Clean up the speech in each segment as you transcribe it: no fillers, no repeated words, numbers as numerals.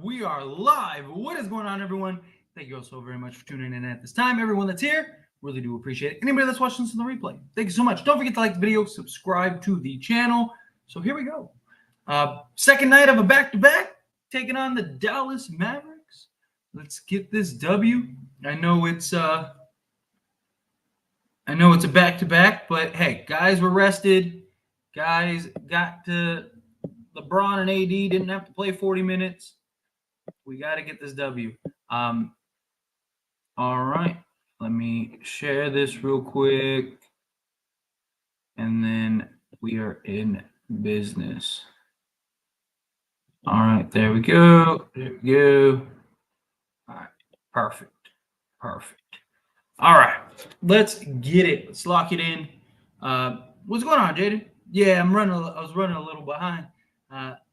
We are live. What is going on, everyone? Thank you all so very much for tuning in at this time. Everyone that's here, really do appreciate it. Anybody that's watching this on the replay, thank you so much. Don't forget to like the video, subscribe to the channel. So here we go. Second night of a back-to-back, taking on the Dallas Mavericks. Let's get this W. I know it's a back-to-back, but hey, guys were rested. Guys got to LeBron and AD didn't have to play 40 minutes. We got to get this W. All right. Let me share this real quick. And then we are in business. All right. There we go. There we go. All right. Perfect. All right. Let's get it. Let's lock it in. What's going on, Jaden? Yeah, I was running a little behind.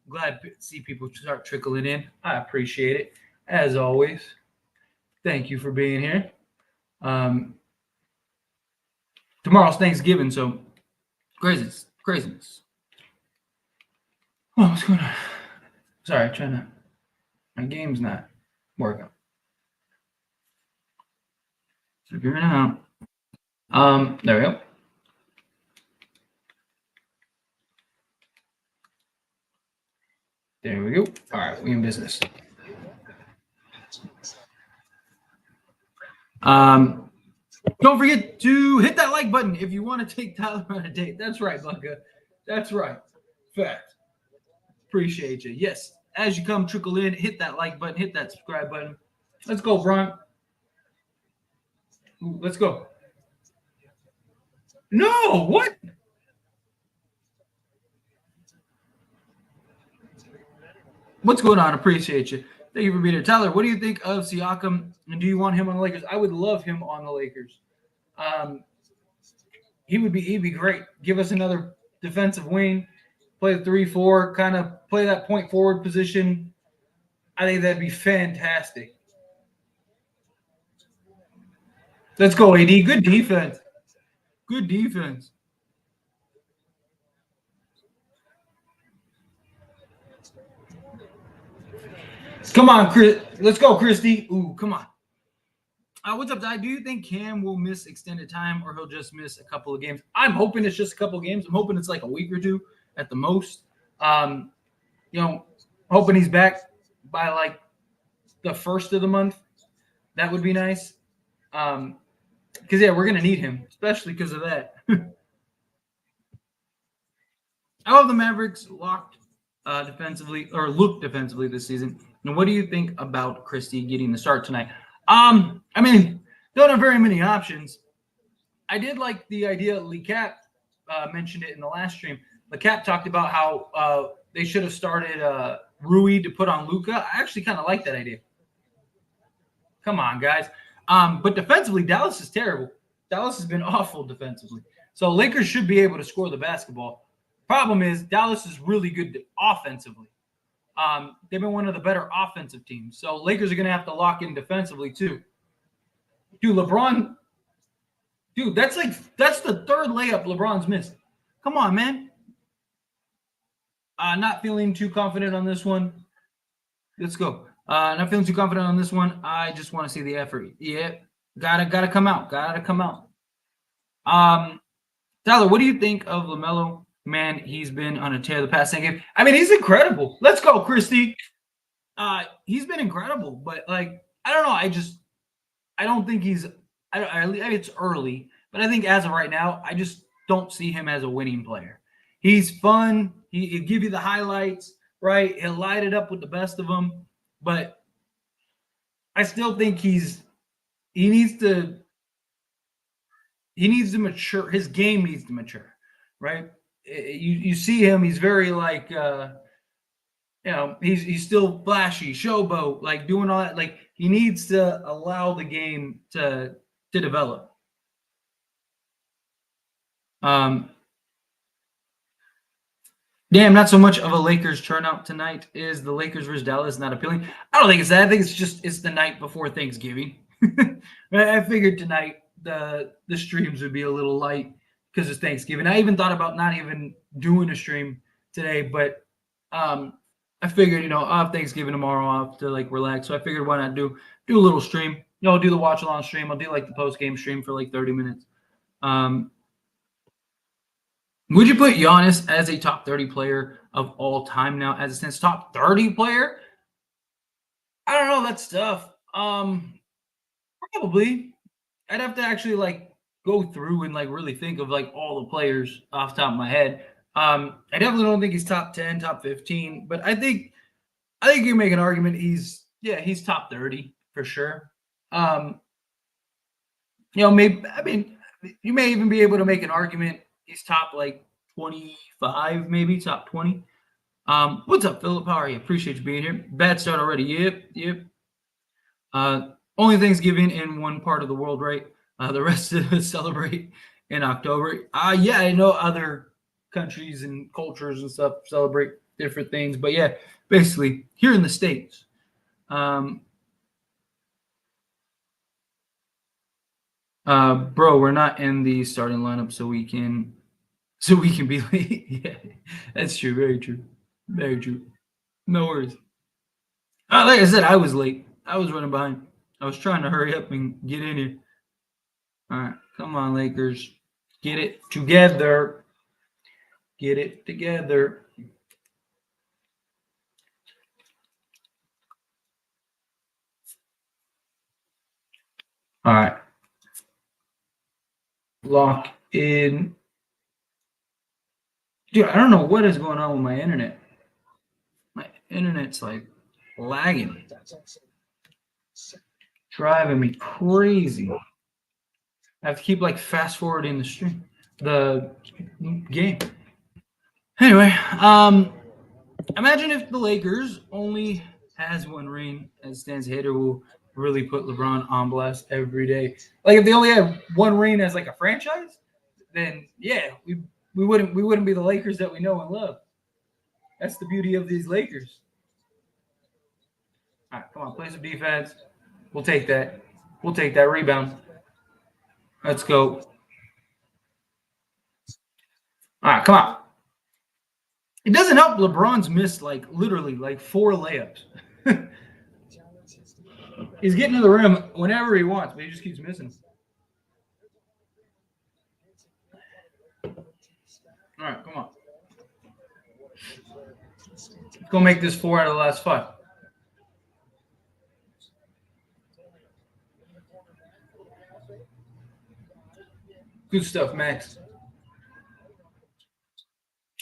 Glad to see people start trickling in. I appreciate it, as always. Thank you for being here. Tomorrow's Thanksgiving, so craziness. Oh, what's going on? Sorry, my game's not working. Figuring it out. There we go. There we go. All right, we in business. Don't forget to hit that like button if you want to take Tyler on a date. That's right, Bunka. That's right. Fact. Appreciate you. Yes, as you come trickle in, hit that like button, hit that subscribe button. Let's go, Bron. Let's go. No, what? What's going on? Appreciate you. Thank you for being here. Tyler, what do you think of Siakam? And do you want him on the Lakers? I would love him on the Lakers. He'd be great. Give us another defensive wing, play the 3-4, kind of play that point forward position. I think that'd be fantastic. Let's go, AD. Good defense. Come on, Chris. Let's go, Christy. Ooh, come on. What's up, Di? Do you think Cam will miss extended time or he'll just miss a couple of games? I'm hoping it's just a couple of games. I'm hoping it's like a week or two at the most. Hoping he's back by like the first of the month. That would be nice. Because, we're going to need him, especially because of that. I love the Mavericks look defensively this season. Now, what do you think about Christie getting the start tonight? Don't have very many options. I did like the idea. Lee Cap mentioned it in the last stream. Lee Cap talked about how they should have started Rui to put on Luka. I actually kind of like that idea. Come on, guys. But defensively, Dallas is terrible. Dallas has been awful defensively. So Lakers should be able to score the basketball. Problem is, Dallas is really good offensively. They've been one of the better offensive teams. So Lakers are going to have to lock in defensively too. Dude, LeBron. Dude, that's the third layup LeBron's missed. Come on, man. Not feeling too confident on this one. Let's go. Not feeling too confident on this one. I just want to see the effort. Yeah, gotta come out. Tyler, what do you think of LaMelo? Man, he's been on a tear the past 10 games. He's incredible. Let's go, Christy. He's been incredible, but I don't know. I don't think he's. It's early, but I think as of right now, I just don't see him as a winning player. He's fun. He'll give you the highlights, right? He'll light it up with the best of them, but I still think he needs to mature. His game needs to mature, right? You see him, he's very he's still flashy, showboat, doing all that. He needs to allow the game to develop. Damn, not so much of a Lakers turnout tonight. Is the Lakers versus Dallas not appealing? I don't think it's that. I think it's the night before Thanksgiving. I figured tonight the streams would be a little light because it's Thanksgiving. I even thought about not even doing a stream today, but I figured, I'll have Thanksgiving tomorrow off to like relax. So I figured why not do a little stream. I'll do the watch along stream. I'll do like the post game stream for like 30 minutes. Would you put Giannis as a top 30 player of all time now, as it stands? Top 30 player? I don't know. That's tough. Probably. I'd have to actually like go through and like really think of like all the players off the top of my head. I definitely don't think he's top 10, top 15, but I think you can make an argument he's top 30 for sure. Maybe you may even be able to make an argument he's top like 25, maybe top 20. What's up, Philip? How are you? Appreciate you being here. Bad start already. Yep. Only Thanksgiving in one part of the world, right? The rest of us celebrate in October. Yeah, I know other countries and cultures and stuff celebrate different things, but yeah, basically here in the States. Bro, we're not in the starting lineup, so we can be late. Yeah, that's true. Very true. No worries. Like I said, I was late. I was running behind. I was trying to hurry up and get in here. All right, come on, Lakers. Get it together. All right. Lock in. Dude, I don't know what is going on with my internet. My internet's like lagging. Driving me crazy. I have to keep like fast forwarding the stream, the game. Anyway, imagine if the Lakers only has one ring as stands hater will really put LeBron on blast every day. Like if they only had one ring as like a franchise, then yeah, we wouldn't be the Lakers that we know and love. That's the beauty of these Lakers. All right, come on, play some defense. We'll take that. Rebound. Let's go. All right, come on. It doesn't help LeBron's missed like literally like 4 layups. He's getting to the rim whenever he wants, but he just keeps missing. All right, come on. Let's go make this 4 out of the last 5. Good stuff, Max.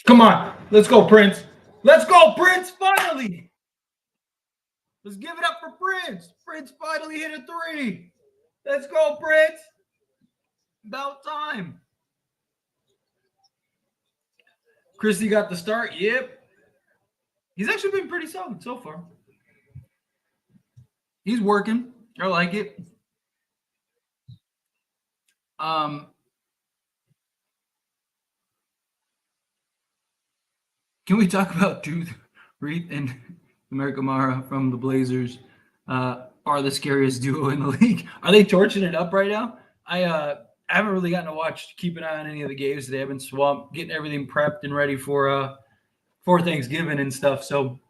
Come on. Let's go, Prince. Finally. Let's give it up for Prince. Prince finally hit a 3. Let's go, Prince. About time. Christie got the start. Yep. He's actually been pretty solid so far. He's working. I like it. Can we talk about Truth Reed and America Mara from the Blazers? Are the scariest duo in the league. Are they torching it up right now? I haven't really gotten to keep an eye on any of the games today. I've been swamped getting everything prepped and ready for Thanksgiving and stuff. So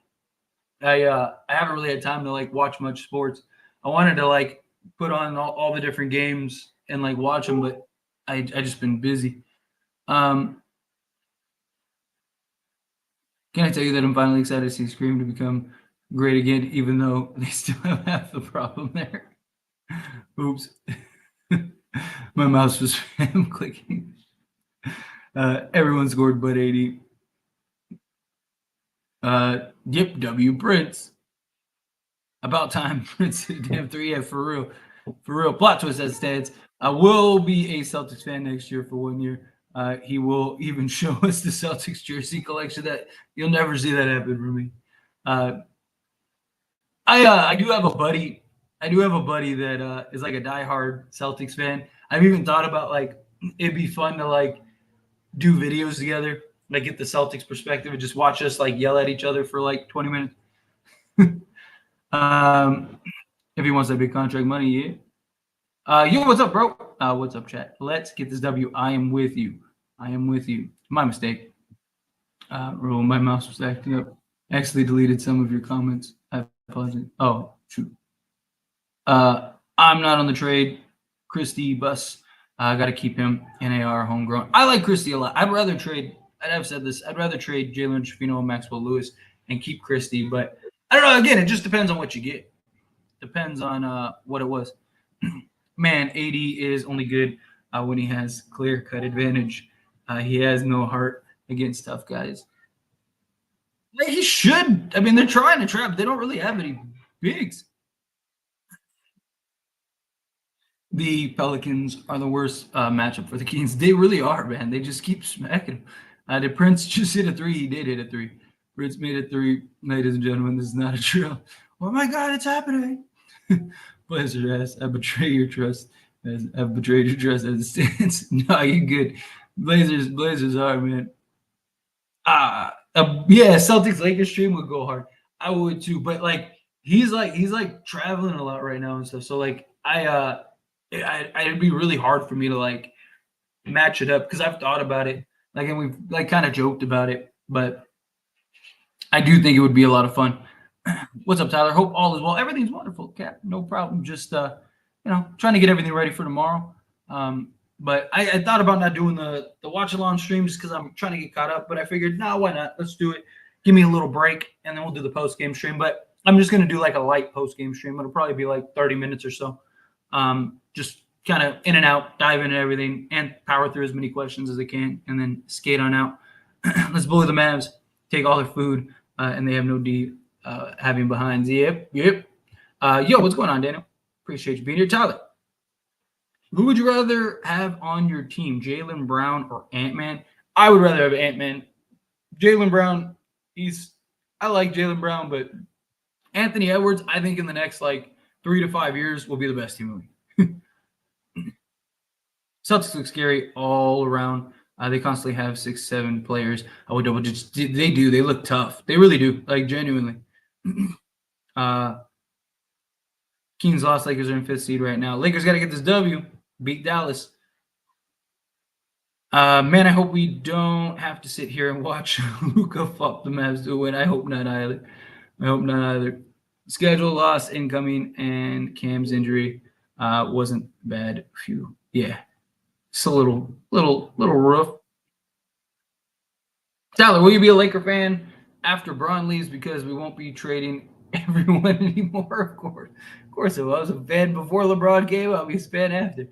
I haven't really had time to like watch much sports. I wanted to like put on all the different games and like watch them, but I just been busy. Can I tell you that I'm finally excited to see Scream to become great again, even though they still have half the problem there? Oops. My mouse was clicking. Everyone scored but 80. Yep, W Prince. About time Prince damn 3. Yeah, for real. Plot twist as it stands. I will be a Celtics fan next year for 1 year. He will even show us the Celtics jersey collection. That you'll never see that happen for me. I do have a buddy. That is like a diehard Celtics fan. I've even thought about like it'd be fun to like do videos together, like get the Celtics perspective and just watch us like yell at each other for like 20 minutes. If he wants that big contract money, yeah. Yo, what's up, bro? What's up, chat? Let's get this W. I am with you. My mistake. My mouse was acting up. Actually deleted some of your comments. I apologize. Oh, shoot. I'm not on the trade. Christie Bus. I got to keep him. NAR homegrown. I like Christie a lot. I'd rather trade. I've said this. I'd rather trade Jalen Trevino and Maxwell Lewis and keep Christie. But I don't know. Again, it just depends on what you get. Depends on what it was. Man, AD is only good when he has clear cut advantage. He has no heart against tough guys. Like he should. I mean, they're trying to trap. They don't really have any bigs. The Pelicans are the worst matchup for the Kings. They really are, man. They just keep smacking. Did Prince just hit a three? He did hit a three. Prince made a three. Ladies and gentlemen, this is not a drill. Oh my God, it's happening. Blazer ass, I betray your trust. I've betrayed your trust as it stands. No, you're good. Blazers are, man. Yeah, Celtics Lakers stream would go hard. I would too, but like he's like traveling a lot right now and stuff. So like it'd be really hard for me to like match it up because I've thought about it. Like and we've like kind of joked about it, but I do think it would be a lot of fun. What's up, Tyler? Hope all is well. Everything's wonderful, Cap. No problem. Just trying to get everything ready for tomorrow. But I thought about not doing the watch along streams because I'm trying to get caught up. But I figured, no, why not? Let's do it. Give me a little break, and then we'll do the post game stream. But I'm just gonna do like a light post game stream. It'll probably be like 30 minutes or so. Just kind of in and out, dive into everything, and power through as many questions as I can, and then skate on out. Let's bully the Mavs, take all their food, and they have no D. Having behinds. Yep. Yo, what's going on, Daniel? Appreciate you being here, Tyler. Who would you rather have on your team, Jaylen Brown or Ant-Man? I would rather have Ant-Man. Jaylen Brown, I like Jaylen Brown, but Anthony Edwards, I think in the next like 3 to 5 years will be the best team in the league. Celtics look scary all around. They constantly have 6, 7 players. Double digits. They do. They look tough. They really do. Like genuinely. Kings lost. Lakers are in 5th seed right now. Lakers got to get this W. Beat Dallas. Man, I hope we don't have to sit here and watch Luka flop the Mavs to win. I hope not either. Schedule loss incoming and Cam's injury wasn't bad. Phew. Yeah. It's a little rough. Tyler, will you be a Laker fan after Braun leaves because we won't be trading everyone anymore? Of course I was a fan before LeBron came. I'll be a fan after.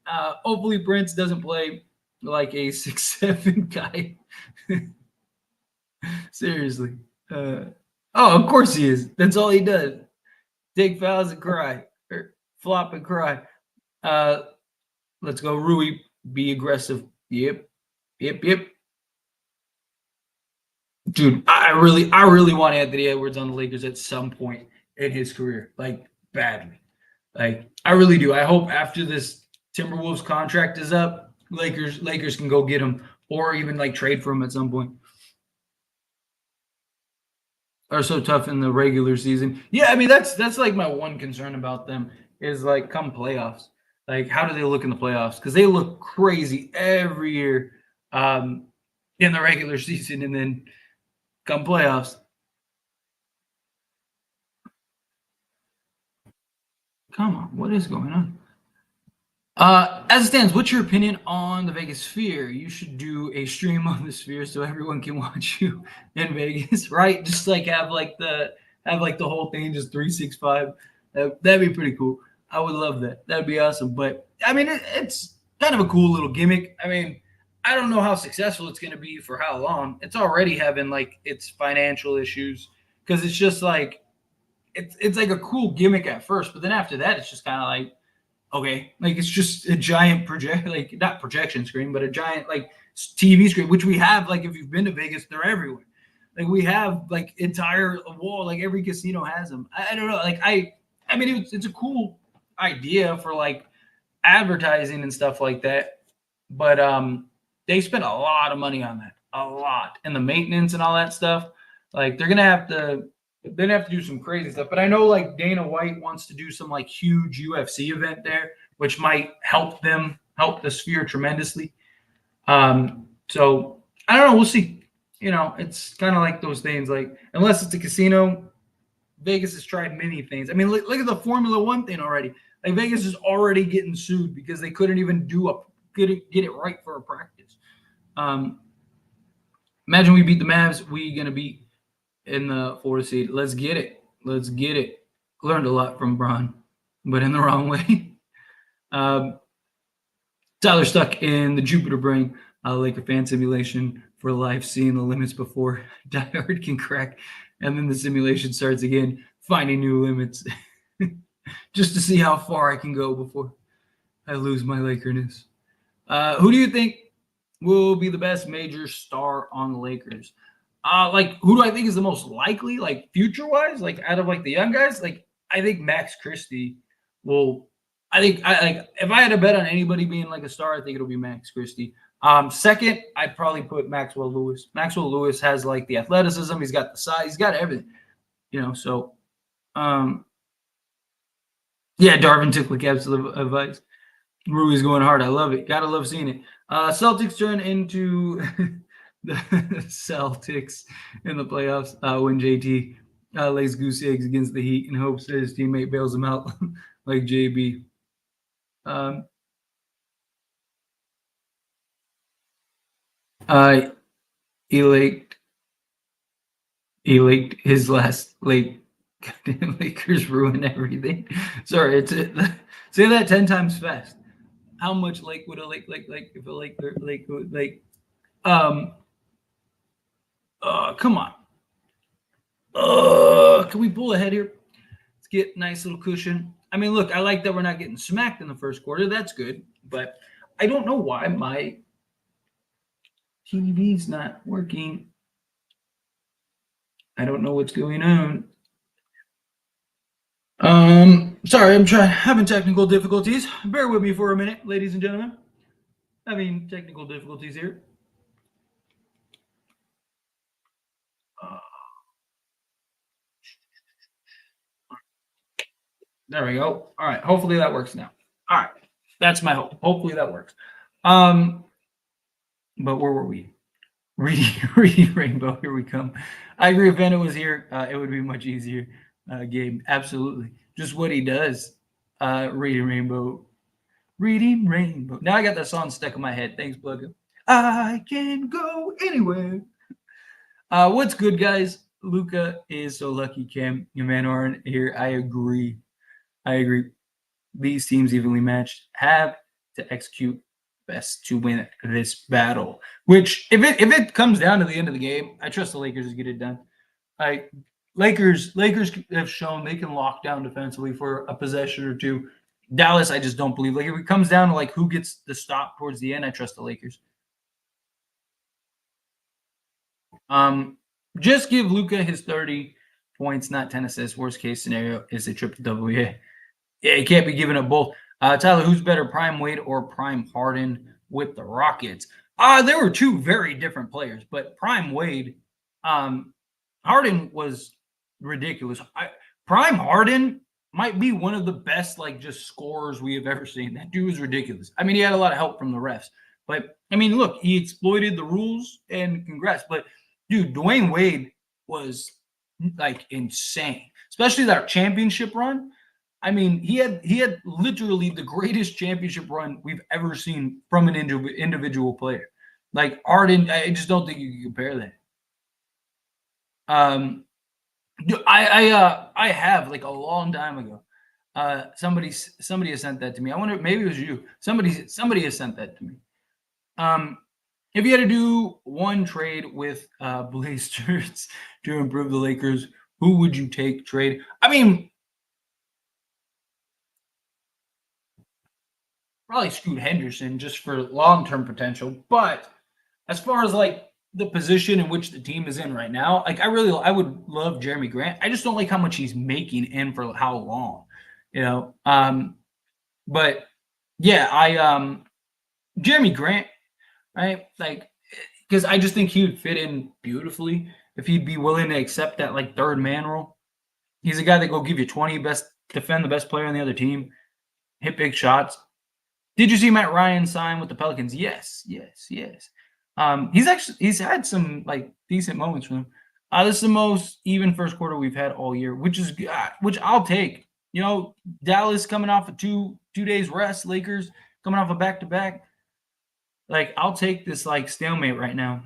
Hopefully Prince doesn't play like a 6'7" guy. Seriously. Of course he is. That's all he does. Take fouls and cry. Or flop and cry. Let's go, Rui. Be aggressive. Yep. Dude, I really want Anthony Edwards on the Lakers at some point in his career, like badly. Like I really do. I hope after this Timberwolves contract is up, Lakers can go get him or even like trade for him at some point. Are so tough in the regular season. Yeah, I mean that's like my one concern about them is like come playoffs. Like how do they look in the playoffs? Because they look crazy every year in the regular season, and then come playoffs. Come on, what is going on? As it stands, what's your opinion on the Vegas Sphere? You should do a stream on the Sphere so everyone can watch you in Vegas, right? Just like have the whole thing just 365. That'd be pretty cool. I would love that. That'd be awesome. But I mean, it's kind of a cool little gimmick. I mean, I don't know how successful it's going to be for how long. It's already having like its financial issues because it's just like it's like a cool gimmick at first, but then after that, it's just kind of like okay, like it's just a giant like not projection screen, but a giant like TV screen, which we have. Like if you've been to Vegas, they're everywhere. Like we have like entire wall, like every casino has them. I don't know, like I mean it's a cool idea for like advertising and stuff like that, but they spent a lot of money on that, a lot, and the maintenance and all that stuff. Like they're gonna have to do some crazy stuff. But I know like Dana White wants to do some like huge UFC event there, which might help the Sphere tremendously. So I don't know. We'll see. it's kind of like those things. Like unless it's a casino, Vegas has tried many things. I mean, look at the Formula One thing already. Like Vegas is already getting sued because they couldn't even get it right for a practice. Um, Imagine we beat the Mavs. We gonna be in the 4th seed. Let's get it. Let's get it. Learned a lot from Bron, but in the wrong way. Um, Tyler stuck in the Jupiter brain Laker fan simulation for life, seeing the limits before diehard can crack, and then the simulation starts again, finding new limits, just to see how far I can go before I lose my Lakerness. Who do you think will be the best major star on the Lakers? Like who do I think is the most likely, like future wise, like out of like the young guys? Like I think Max Christie will. I think I like if I had to bet on anybody being like a star, I think it'll be Max Christie. Second, I'd probably put Maxwell Lewis. Maxwell Lewis has like the athleticism, he's got the size, he's got everything, So, um, yeah, Darvin took like absolute advice. Rui's going hard. I love it. Gotta love seeing it. Celtics turn into the Celtics in the playoffs when JT lays goose eggs against the Heat and hopes that his teammate bails him out like JB. Elate his last late Lakers ruin everything. Sorry, say that 10 times fast. How much lake would a lake if a lake would lake come on. Can we pull ahead here? Let's get nice little cushion. I mean, look, I like that we're not getting smacked in the first quarter. That's good. But I don't know why my TV's not working. I don't know what's going on. Sorry, I'm having technical difficulties. Bear with me for a minute, ladies and gentlemen. Having technical difficulties here. There we go. All right. Hopefully that works now. All right. That's my hope. Hopefully that works. But where were we? Reading Rainbow. Here we come. I agree. If Vena was here, it would be a much easier game. Absolutely. Just what he does. Reading Rainbow. Reading Rainbow. Now I got that song stuck in my head. Thanks, Pluggo. I can go anywhere. What's good, guys? Luca is so lucky. Cam, your man Aaron here. I agree. These teams evenly matched have to execute best to win this battle. Which, if it comes down to the end of the game, I trust the Lakers to get it done. Lakers have shown they can lock down defensively for a possession or two. Dallas, I just don't believe. Like if it comes down to like who gets the stop towards the end, I trust the Lakers. Just give Luca his 30 points, not 10 assists. Worst case scenario is a triple double. Yeah, he can't be giving up both. Tyler, who's better, Prime Wade or Prime Harden with the Rockets? There were two very different players, but Prime Wade, Harden was ridiculous. Prime Harden might be one of the best, like, just scorers we have ever seen. That dude was ridiculous. I mean, he had a lot of help from the refs. But, I mean, look, he exploited the rules, and congrats. But, dude, Dwayne Wade was, like, insane, especially that championship run. I mean, he had literally the greatest championship run we've ever seen from an individual player. Like, Harden, I just don't think you can compare that. I have like a long time ago. Somebody has sent that to me. I wonder, maybe it was you. Somebody has sent that to me. If you had to do one trade with Blazers to improve the Lakers, who would you take trade? I mean, probably Scoot Henderson just for long-term potential. But as far as like the position in which the team is in right now, like I would love Jeremy Grant. I just don't like how much he's making and for how long, But yeah, Jeremy Grant, right? Like, because I just think he would fit in beautifully if he'd be willing to accept that like third man role. He's a guy that go give you 20, defend the best player on the other team, hit big shots. Did you see Matt Ryan sign with the Pelicans? Yes. He's had some like decent moments from them. This is the most even first quarter we've had all year, which I'll take. You know, Dallas coming off of two days rest, Lakers coming off a back to back. Like, I'll take this like stalemate right now.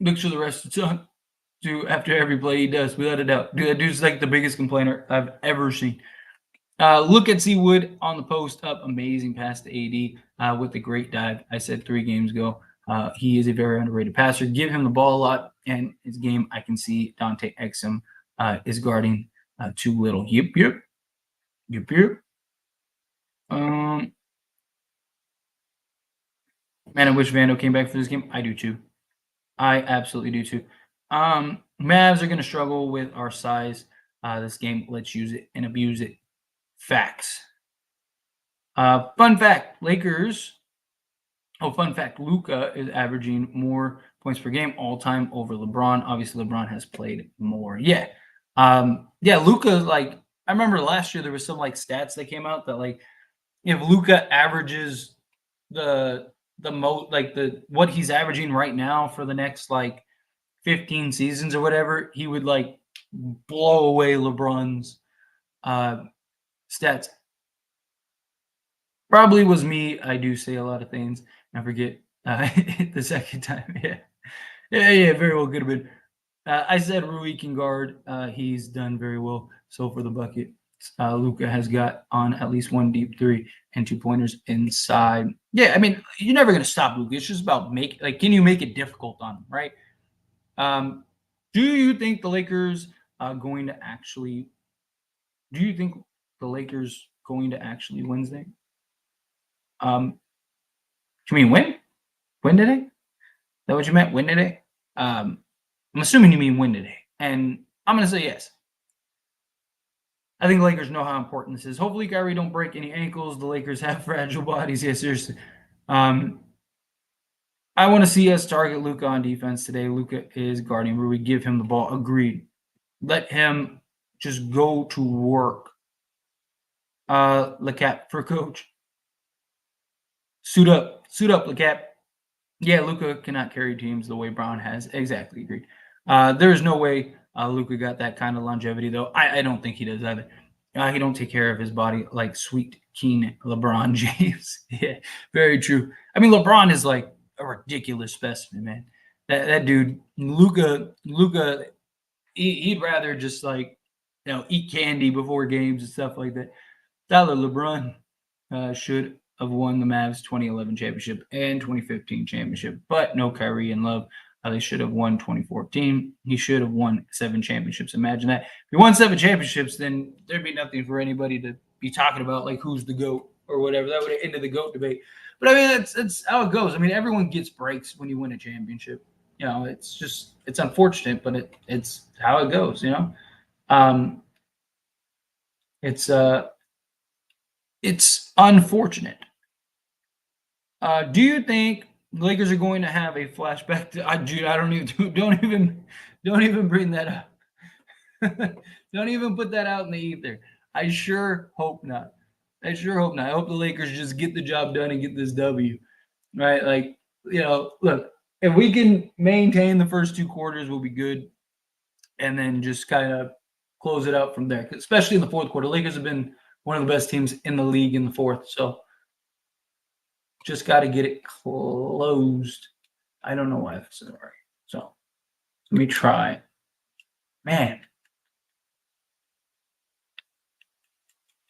Look for the rest of the time. Do after every play he does, without a doubt. Dude, that dude's like the biggest complainer I've ever seen. Look at C. Wood on the post up. Amazing pass to AD with a great dive. I said 3 games ago. He is a very underrated passer. Give him the ball a lot, and his game, I can see Dante Exum is guarding too little. Yep. Man, I wish Vando came back for this game. I do too. I absolutely do too. Mavs are going to struggle with our size this game. Let's use it and abuse it. Facts. Fun fact, Lakers. Oh, fun fact, Luka is averaging more points per game all time over LeBron. Obviously, LeBron has played more. Yeah. Luka, like, I remember last year there was some like stats that came out that like if Luka averages the most like the what he's averaging right now for the next like 15 seasons or whatever, he would like blow away LeBron's stats. Probably was me. I do say a lot of things. I forget the second time. Yeah. Very well could have been. I said Rui can guard. He's done very well so for the bucket. Luka has got on at least 1 deep 3 and 2-pointers inside. Yeah, I mean, you're never going to stop Luka. It's just about can you make it difficult on him, right? Do you think the Lakers are going to actually? Do you think the Lakers going to actually Wednesday? You mean win? Win today? Is that what you meant? Win today? I'm assuming you mean win today, and I'm going to say yes. I think Lakers know how important this is. Hopefully, Kyrie don't break any ankles. The Lakers have fragile bodies. Yeah, seriously. I want to see us target Luka on defense today. Luka is guarding Rui. Give him the ball. Agreed. Let him just go to work. LeCap for coach. Suit up, LeCap. Yeah, Luka cannot carry teams the way Brown has. Exactly, agreed. There's no way Luka got that kind of longevity, though. I don't think he does either. He don't take care of his body like sweet, keen LeBron James. Yeah, very true. I mean, LeBron is like a ridiculous specimen, man. That dude, Luka, he'd rather just like eat candy before games and stuff like that. Tyler LeBron should have won the Mavs 2011 championship and 2015 championship, but no Kyrie and Love. They should have won 2014. He should have won 7 championships. Imagine that. If he won 7 championships, then there'd be nothing for anybody to be talking about, like who's the GOAT or whatever. That would have ended the GOAT debate. But I mean, that's how it goes. I mean, everyone gets breaks when you win a championship. It's unfortunate, but it's how it goes. It's unfortunate. Do you think the Lakers are going to have a flashback to? Dude, I don't even bring that up. Don't even put that out in the ether. I sure hope not. I hope the Lakers just get the job done and get this W. Right? Like, look, if we can maintain the first 2 quarters, we'll be good. And then just kind of close it out from there. Especially in the fourth quarter. Lakers have been one of the best teams in the league in the fourth. So just got to get it closed. I don't know why that's not right. So let me try. Man.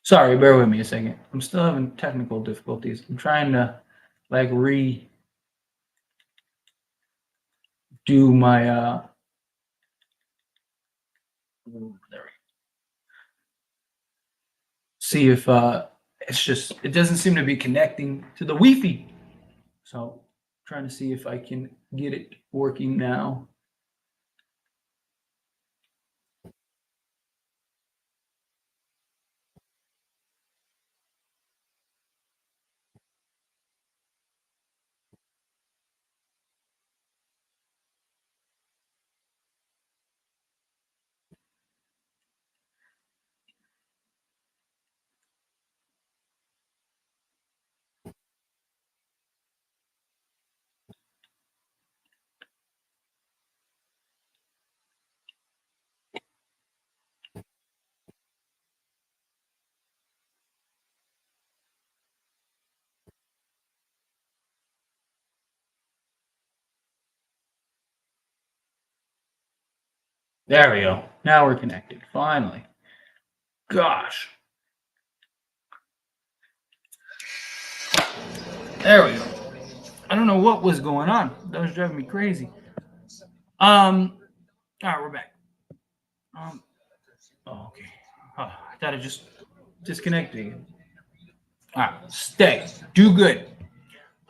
Sorry, bear with me a second. I'm still having technical difficulties. I'm trying to like redo my there we go. See if it doesn't seem to be connecting to the Wi-Fi. So trying to see if I can get it working now. There we go. Now we're connected. Finally. Gosh. There we go. I don't know what was going on. That was driving me crazy. All right, we're back. Okay. Oh, I thought it just disconnected again. All right, stay. Do good.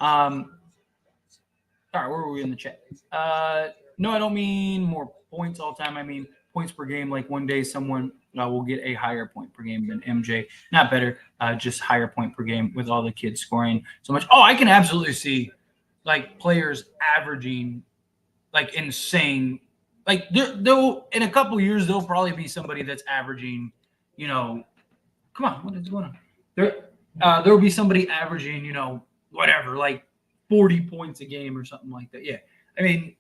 All right, where were we in the chat? No, I don't mean more points all the time. I mean points per game. Like one day, someone will get a higher point per game than MJ. Not better, just higher point per game with all the kids scoring so much. Oh, I can absolutely see like players averaging like insane. Like they'll in a couple years there'll probably be somebody that's averaging, come on, what is going on? There'll be somebody averaging, whatever, like 40 points a game or something like that. Yeah. I mean,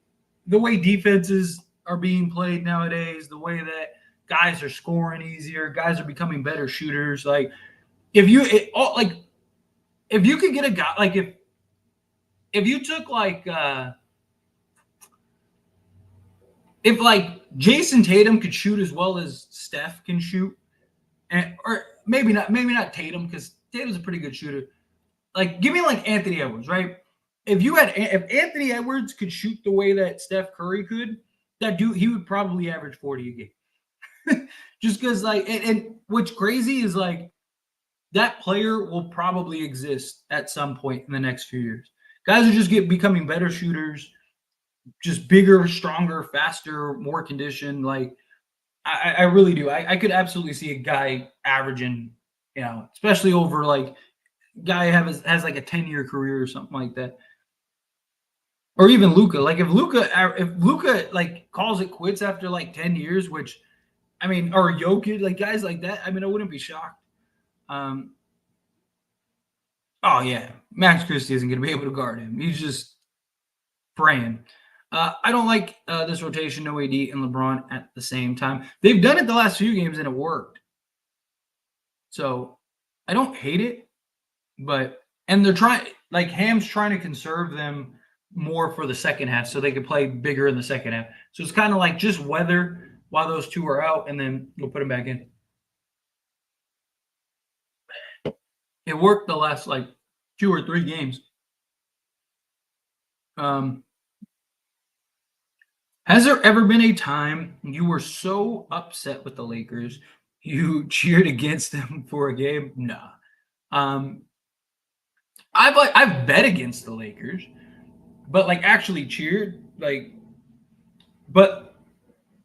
the way defenses are being played nowadays, the way that guys are scoring easier, guys are becoming better shooters. Like if you could get a guy like if you took like if like Jason Tatum could shoot as well as Steph can shoot, or maybe not Tatum because Tatum's a pretty good shooter. Like give me like Anthony Edwards, right? If Anthony Edwards could shoot the way that Steph Curry could, he would probably average 40 a game. Just because like and what's crazy is like that player will probably exist at some point in the next few years. Guys are just becoming better shooters, just bigger, stronger, faster, more conditioned. Like I really do. I could absolutely see a guy averaging, especially over like guy has like a 10-year career or something like that. Or even Luka. Like if Luka like calls it quits after like 10 years, which I mean, or Jokic, like guys like that, I mean, I wouldn't be shocked. Oh yeah, Max Christie isn't going to be able to guard him. He's just praying. I don't like this rotation, no AD and LeBron at the same time. They've done it the last few games and it worked. So I don't hate it, and they're trying, like Ham's trying to conserve them more for the second half so they could play bigger in the second half. So it's kind of like just weather while those two are out and then we'll put them back in. It worked the last like 2 or 3 games. Has there ever been a time you were so upset with the Lakers you cheered against them for a game? Nah. I've bet against the Lakers, but like actually cheered, like, but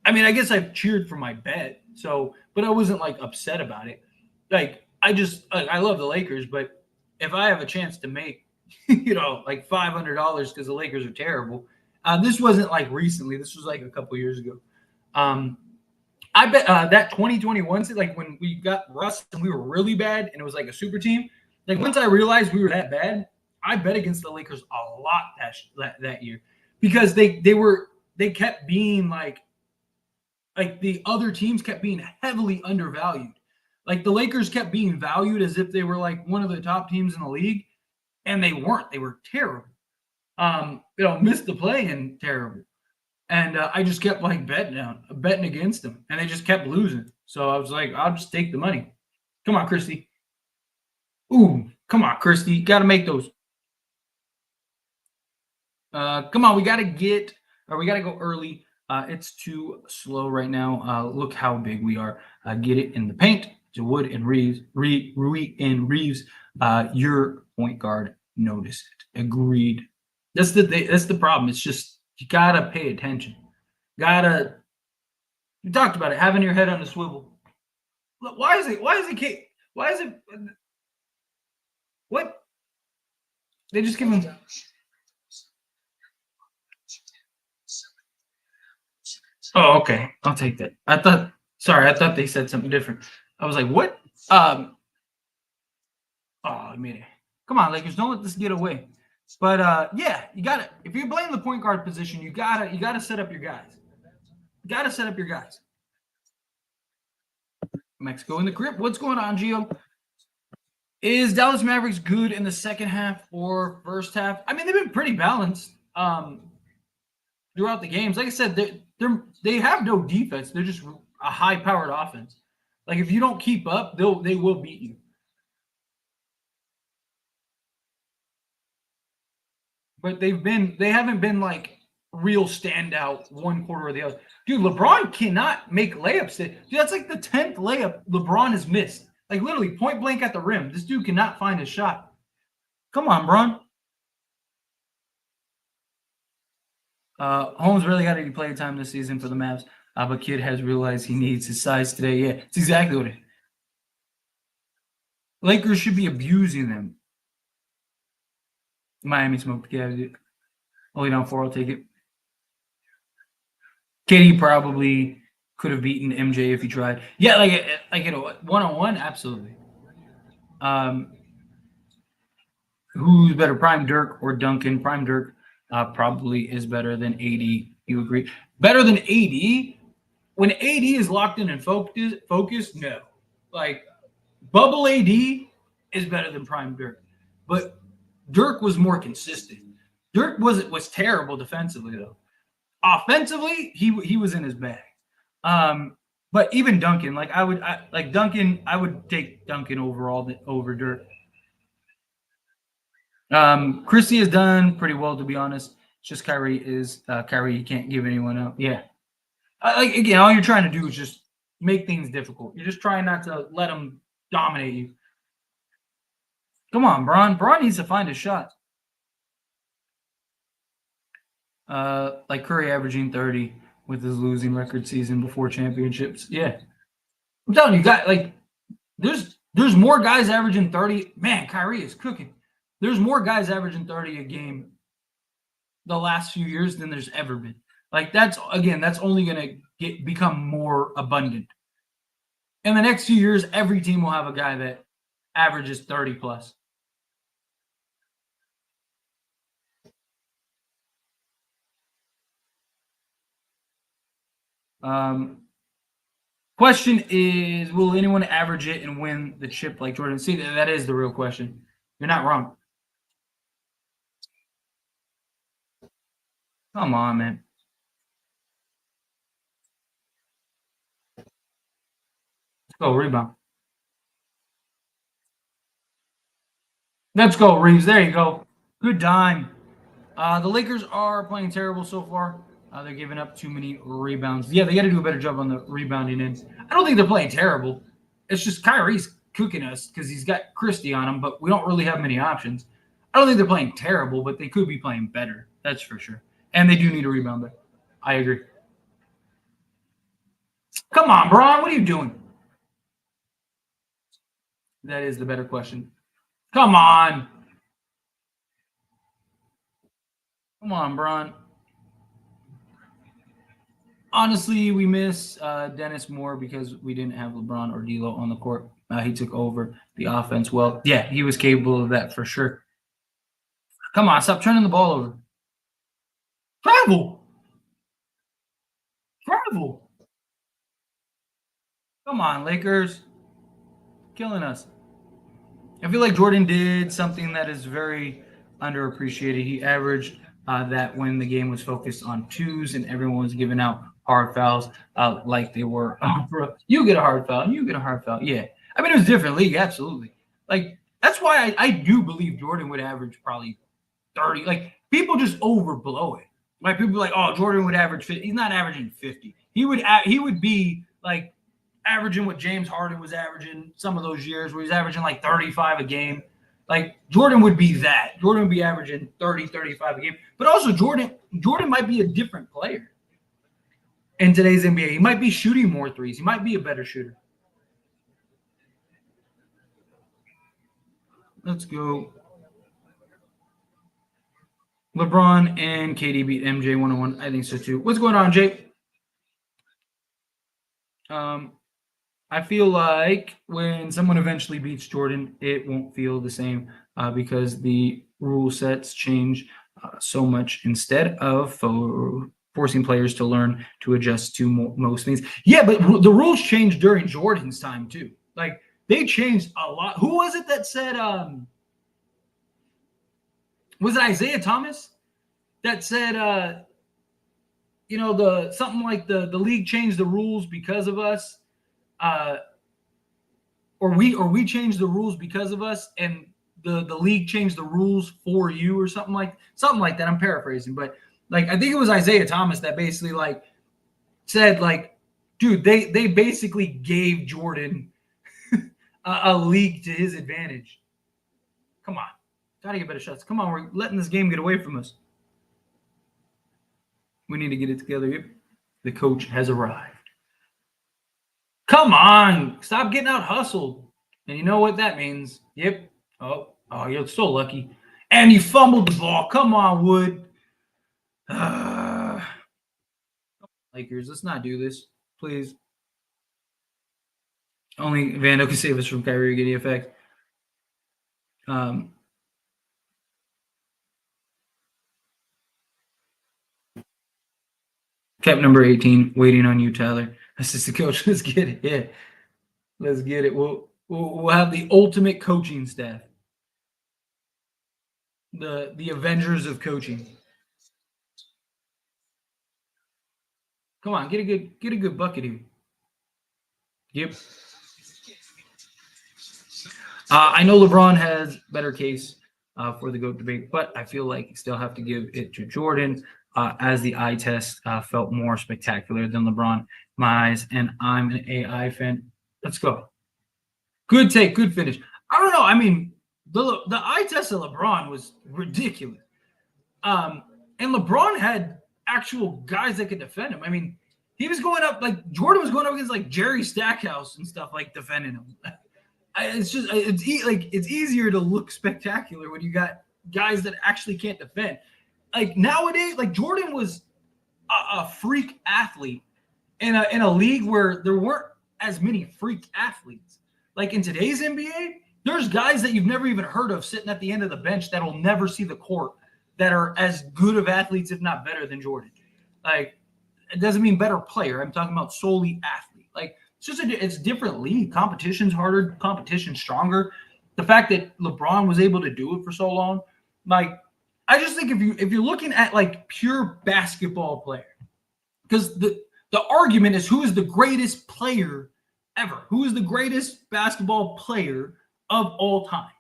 I mean, I guess I've cheered for my bet. So, but I wasn't like upset about it. Like I love the Lakers, but if I have a chance to make, like $500 because the Lakers are terrible. This wasn't like recently. This was like a couple years ago. I bet that 2021, like when we got Russ and we were really bad and it was like a super team. Like once I realized we were that bad, I bet against the Lakers a lot that year because they kept being like the other teams kept being heavily undervalued. Like the Lakers kept being valued as if they were like one of the top teams in the league, and they weren't. They were terrible. Missed the play and terrible. And I just kept like betting against them, and they just kept losing. So I was like, I'll just take the money. Come on, Christy. Ooh, come on, Christy. Got to make those. Come on, we got to go early. It's too slow right now. Look how big we are. Get it in the paint to Wood and Reeves. Rui and Reeves. Your point guard notice it. Agreed. That's the problem. It's just you gotta pay attention. We talked about it. Having your head on a swivel. Why is it? What? They just give him. Oh, okay. I'll take that. I thought they said something different. I was like, what? I made it. Come on, Lakers, don't let this get away. But yeah, you gotta, if you're playing the point guard position, you gotta set up your guys. Mexico in the grip. What's going on, Gio? Is Dallas Mavericks good in the second half or first half? I mean, they've been pretty balanced throughout the games. Like I said, they have no defense. They're just a high-powered offense. Like if you don't keep up, they will beat you. But they haven't been like real standout one quarter or the other. Dude, LeBron cannot make layups. Dude, that's like the 10th layup LeBron has missed. Like literally point blank at the rim. This dude cannot find a shot. Come on, Bron. Holmes really got any play time this season for the Mavs. But Kid has realized he needs his size today. Yeah, it's exactly what it is. Lakers should be abusing them. Miami smoked the Cavs. Only down 4, I'll take it. KD probably could have beaten MJ if he tried. Yeah, like one-on-one, absolutely. Who's better, Prime Dirk or Duncan? Prime Dirk probably is better than AD. You agree? Better than AD? When AD is locked in and focused, no. Like Bubble AD is better than Prime Dirk, but Dirk was more consistent. Dirk was terrible defensively though. Offensively, he was in his bag. But even Duncan, like I would take Duncan overall over Dirk. Christie has done pretty well, to be honest. It's just Kyrie you can't give anyone out. Yeah. Like again, all you're trying to do is just make things difficult. You're just trying not to let them dominate you. Come on, Bron. Bron needs to find a shot. Like Curry averaging 30 with his losing record season before championships. Yeah. I'm telling you, guys, like there's more guys averaging 30. Man, Kyrie is cooking. There's more guys averaging 30 a game the last few years than there's ever been. Like that's only going to become more abundant. In the next few years, every team will have a guy that averages 30 plus. Question is, will anyone average it and win the chip like Jordan? See, that is the real question. You're not wrong. Come on, man. Let's go, rebound. Let's go, Reeves. There you go. Good dime. The Lakers are playing terrible so far. They're giving up too many rebounds. Yeah, they got to do a better job on the rebounding ends. I don't think they're playing terrible. It's just Kyrie's cooking us because he's got Christie on him, but we don't really have many options. I don't think they're playing terrible, but they could be playing better. That's for sure. And they do need a rebounder. I agree. Come on, Bron. What are you doing? That is the better question. Come on. Come on, Bron. Honestly, we miss Dennis more because we didn't have LeBron or D'Lo on the court. He took over the offense well. Yeah, he was capable of that for sure. Come on, stop turning the ball over. Travel. Come on, Lakers. Killing us. I feel like Jordan did something that is very underappreciated. He averaged that when the game was focused on twos and everyone was giving out hard fouls like they were. You get a hard foul. You get a hard foul. Yeah. I mean, it was a different league. Absolutely. Like, that's why I do believe Jordan would average probably 30. Like, people just overblow it. Like, people are like, oh, Jordan would average 50. He's not averaging 50. He would be like averaging what James Harden was averaging some of those years where he's averaging like 35 a game. Like Jordan would be that. Jordan would be averaging 30, 35 a game. But also Jordan might be a different player in today's NBA. He might be shooting more threes. He might be a better shooter. Let's go. LeBron and KD beat MJ 101. I think so too. What's going on, Jake? I feel like when someone eventually beats Jordan, it won't feel the same because the rule sets change so much instead of forcing players to learn to adjust to most things. Yeah, but the rules changed during Jordan's time too. Like they changed a lot. Who was it that said? Was it Isaiah Thomas that said? the something like the league changed the rules because of us, uh, or we changed the rules because of us, and the league changed the rules for you, or something like that. I'm paraphrasing, but like I think it was Isaiah Thomas that basically like said like, dude, they basically gave Jordan a league to his advantage. Come on, gotta get better shots. Come on, we're letting this game get away from us. We need to get it together. Yep. The coach has arrived. Come on, stop getting out hustled. And you know what that means? Yep. Oh, you're so lucky. And you fumbled the ball. Come on, Wood. Lakers, let's not do this, please. Only Vando can save us from Kyrie getting effect. Cap number 18, waiting on you, Tyler. Assistant coach, let's get it. Yeah, let's get it. We'll have the ultimate coaching staff. The Avengers of coaching. Come on, get a good bucket here. Yep. I know LeBron has better case for the GOAT debate, but I feel like you still have to give it to Jordan, as the eye test felt more spectacular than LeBron. My eyes, and I'm an AI fan. Let's go. Good take, good finish. I don't know. I mean, the eye test of LeBron was ridiculous. And LeBron had actual guys that could defend him. I mean, he was going up like Jordan was going up against like Jerry Stackhouse and stuff, like defending him. It's easier to look spectacular when you got guys that actually can't defend. Like nowadays, like Jordan was a freak athlete in a league where there weren't as many freak athletes. Like in today's NBA, there's guys that you've never even heard of sitting at the end of the bench that'll never see the court that are as good of athletes, if not better than Jordan. Like, it doesn't mean better player. I'm talking about solely athlete. Like, it's a different league. Competition's harder. Competition's stronger. The fact that LeBron was able to do it for so long, like, I just think if you're looking at like pure basketball player, because the argument is who is the greatest player ever? Who is the greatest basketball player of all time?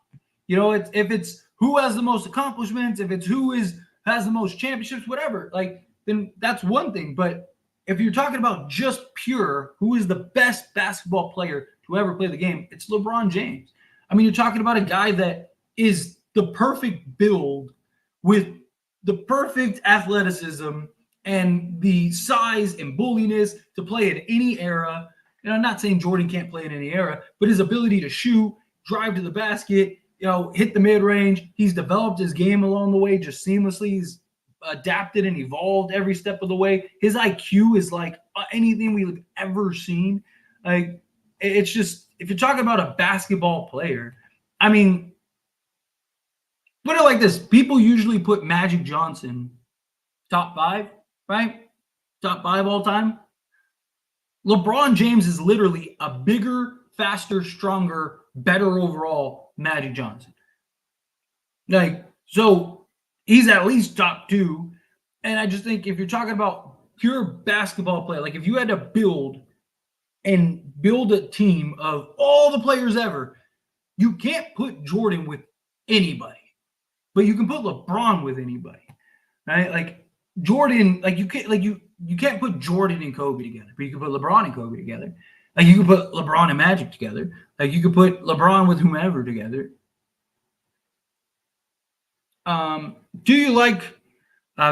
If it's who has the most accomplishments, if it's who has the most championships, whatever, like, then that's one thing. But if you're talking about just pure, who is the best basketball player to ever play the game, it's LeBron James. I mean, you're talking about a guy that is the perfect build with the perfect athleticism and the size and bulliness to play in any era. And I'm not saying Jordan can't play in any era, but his ability to shoot, drive to the basket, hit the mid-range. He's developed his game along the way just seamlessly. He's adapted and evolved every step of the way. His IQ is like anything we've ever seen. Like, it's just, if you're talking about a basketball player, I mean, put it like this. People usually put Magic Johnson top 5, right? Top 5 all time. LeBron James is literally a bigger, faster, stronger, better overall Magic Johnson. Like, so he's at least top 2. And I just think if you're talking about pure basketball play, like if you had to build a team of all the players ever, you can't put Jordan with anybody, but you can put LeBron with anybody, right? Like Jordan, like you can't put Jordan and Kobe together, but you can put LeBron and Kobe together. Like you can put LeBron and Magic together. Like you could put LeBron with whomever together. Do you like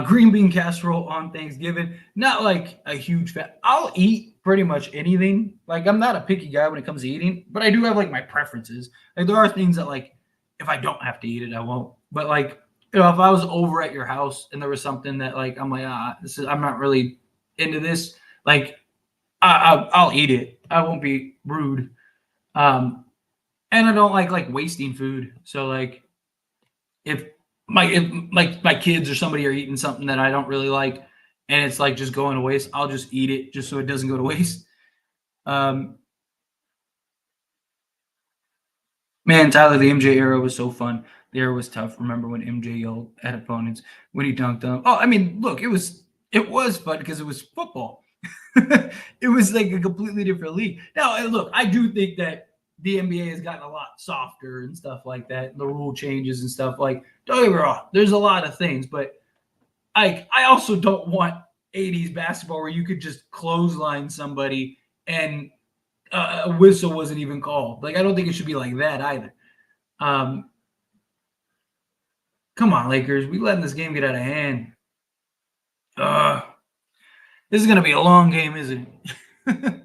green bean casserole on Thanksgiving? Not like a huge fan. I'll eat pretty much anything. Like I'm not a picky guy when it comes to eating, but I do have like my preferences. Like there are things that like if I don't have to eat it, I won't. But like if I was over at your house and there was something that like I'm like I'm not really into this. Like I'll eat it. I won't be rude. And I don't like wasting food. So like if my kids or somebody are eating something that I don't really like and it's like just going to waste, I'll just eat it just so it doesn't go to waste. Man, Tyler, the MJ era was so fun. The era was tough. Remember when MJ yelled at opponents when he dunked them? Oh, I mean, look, it was It was fun because it was football. It was like a completely different league. Now, look, I do think that the NBA has gotten a lot softer and stuff like that. The rule changes and stuff like. Don't get me wrong. There's a lot of things, but I also don't want 80s basketball where you could just clothesline somebody and a whistle wasn't even called. Like I don't think it should be like that either. Um, Come on, Lakers, we letting this game get out of hand. Uh, this is gonna be a long game, isn't it?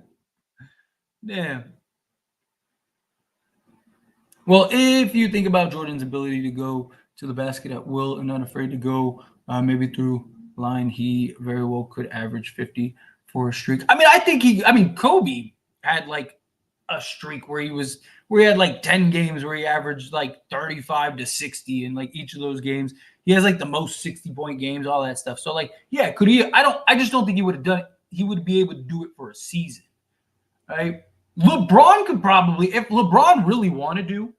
Damn. Well, if you think about Jordan's ability to go to the basket at will and not afraid to go maybe through line, he very well could average 50 for a streak. I mean, Kobe had like a streak where he had like 10 games where he averaged like 35 to 60 in like each of those games. He has like the most 60-point games, all that stuff. So like, yeah, could he? I just don't think he would have done it. He would be able to do it for a season, right? LeBron could probably, if LeBron really wanted to,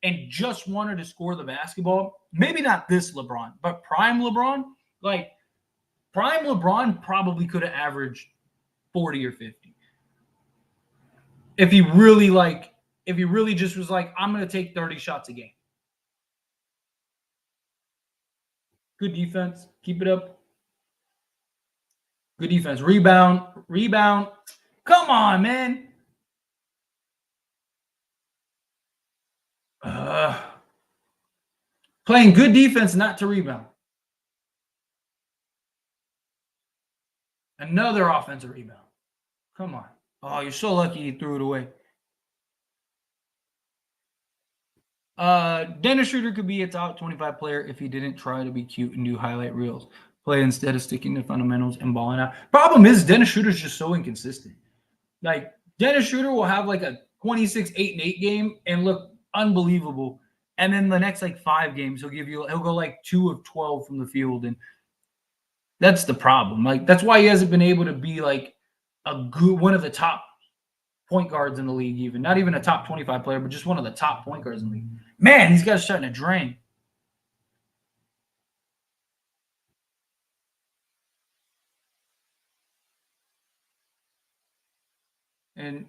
and just wanted to score the basketball, maybe not this LeBron, but prime LeBron, like prime LeBron probably could have averaged 40 or 50. If he really just was like, I'm going to take 30 shots a game. Good defense. Keep it up. Good defense. Rebound. Rebound. Come on, man. Playing good defense, not to rebound. Another offensive rebound. Come on. Oh, you're so lucky you threw it away. Dennis Schroeder could be a top 25 player if he didn't try to be cute and do highlight reels. Play instead of sticking to fundamentals and balling out. Problem is, Dennis Schroeder's just so inconsistent. Like, Dennis Schroeder will have like a 26, 8, and 8 game and look unbelievable. And then the next like 5 games, he'll go like 2 of 12 from the field. And that's the problem. Like, that's why he hasn't been able to be like one of the top point guards in the league, even not even a top 25 player, but just one of the top point guards in the league. Man, these guys are starting to drain. And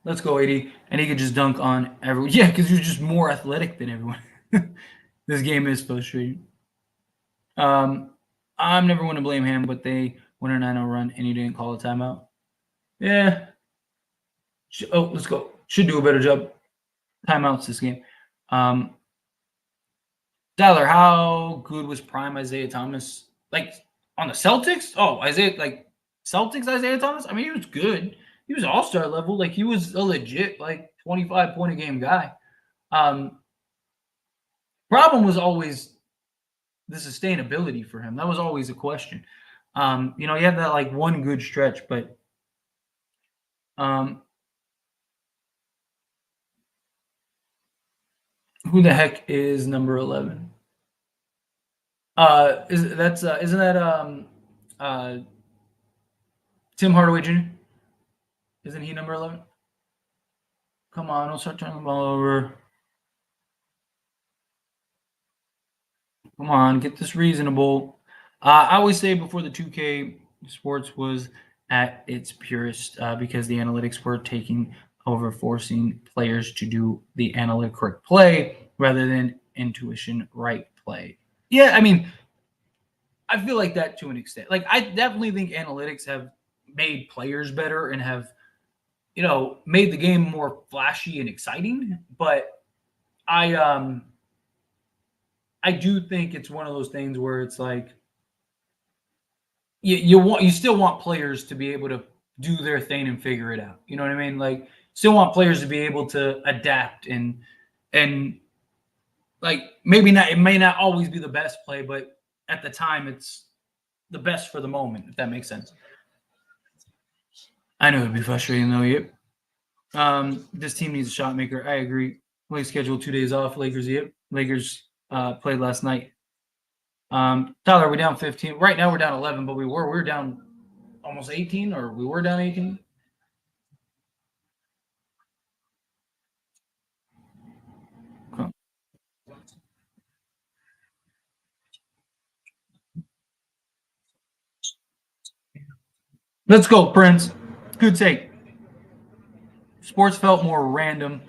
let's go, 80. And he could just dunk on everyone. Yeah, because you're just more athletic than everyone. This game is frustrating. I'm never going to blame him, but they went a 9-0 run and he didn't call a timeout. Yeah. Let's go. Should do a better job. Timeouts this game. Tyler, how good was prime Isaiah Thomas? Like on the Celtics? Oh, Celtics Isaiah Thomas? I mean, he was good. He was all-star level. Like he was a legit like 25 point a game guy. Problem was always the sustainability for him. That was always a question. He had that like one good stretch, but who the heck is number 11? Isn't that Tim Hardaway Jr.? Isn't he number 11? Come on, don't start turning the ball over. Come on, get this reasonable. I always say before the 2K sports was at its purest because the analytics were taking over, forcing players to do the analytic correct play rather than intuition right play. Yeah, I mean, I feel like that to an extent. Like, I definitely think analytics have made players better and have, made the game more flashy and exciting. But I do think it's one of those things where it's like you still want players to be able to do their thing and figure it out. You know what I mean? Like, still want players to be able to adapt and like maybe not. It may not always be the best play, but at the time, it's the best for the moment. If that makes sense. I know it'd be frustrating though. Yep. This team needs a shot maker. I agree. Only scheduled 2 days off. Lakers. Yep. Lakers played last night. Tyler, we're down 15. Right now we're down 11, but we were down almost 18, or we were down 18. Let's go, Prince. Good take. Sports felt more random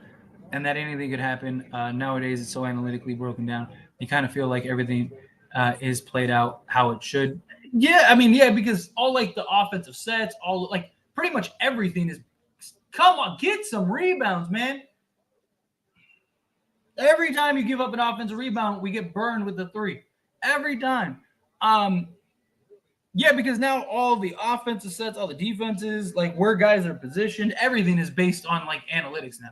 and that anything could happen. Nowadays, it's so analytically broken down. You kind of feel like everything is played out how it should. Yeah, I mean, yeah, because all like the offensive sets, all like pretty much everything is. Come on, get some rebounds, man. Every time you give up an offensive rebound, we get burned with the three. Every time. Um, yeah, because now all the offensive sets, all the defenses, like where guys are positioned, everything is based on like analytics now.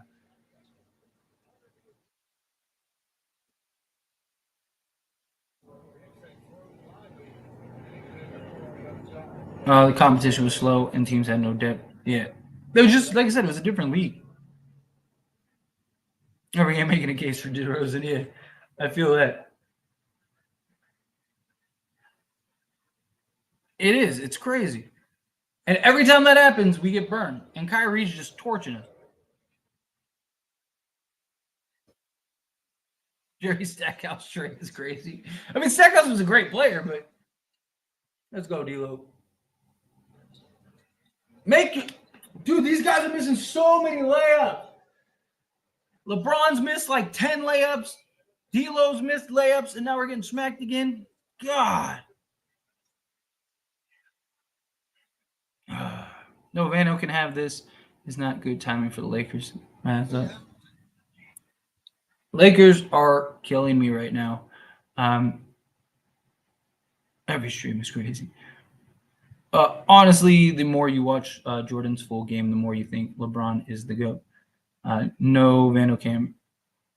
The competition was slow and teams had no depth. Yeah. It was just, like I said, it was a different league. Over here making a case for DeRozan. Yeah. I feel that. It is. It's crazy. And every time that happens, we get burned. And Kyrie's just torching us. Jerry Stackhouse trade is crazy. I mean, Stackhouse was a great player, but let's go, D'Lo. Make it. Dude, these guys are missing so many layups. LeBron's missed like 10 layups. D'Lo's missed layups, and now we're getting smacked again. God. No, Vano can have this. It's not good timing for the Lakers. Lakers are killing me right now. Um, every stream is crazy. Honestly, the more you watch Jordan's full game, the more you think LeBron is the GOAT. No, Vano Cam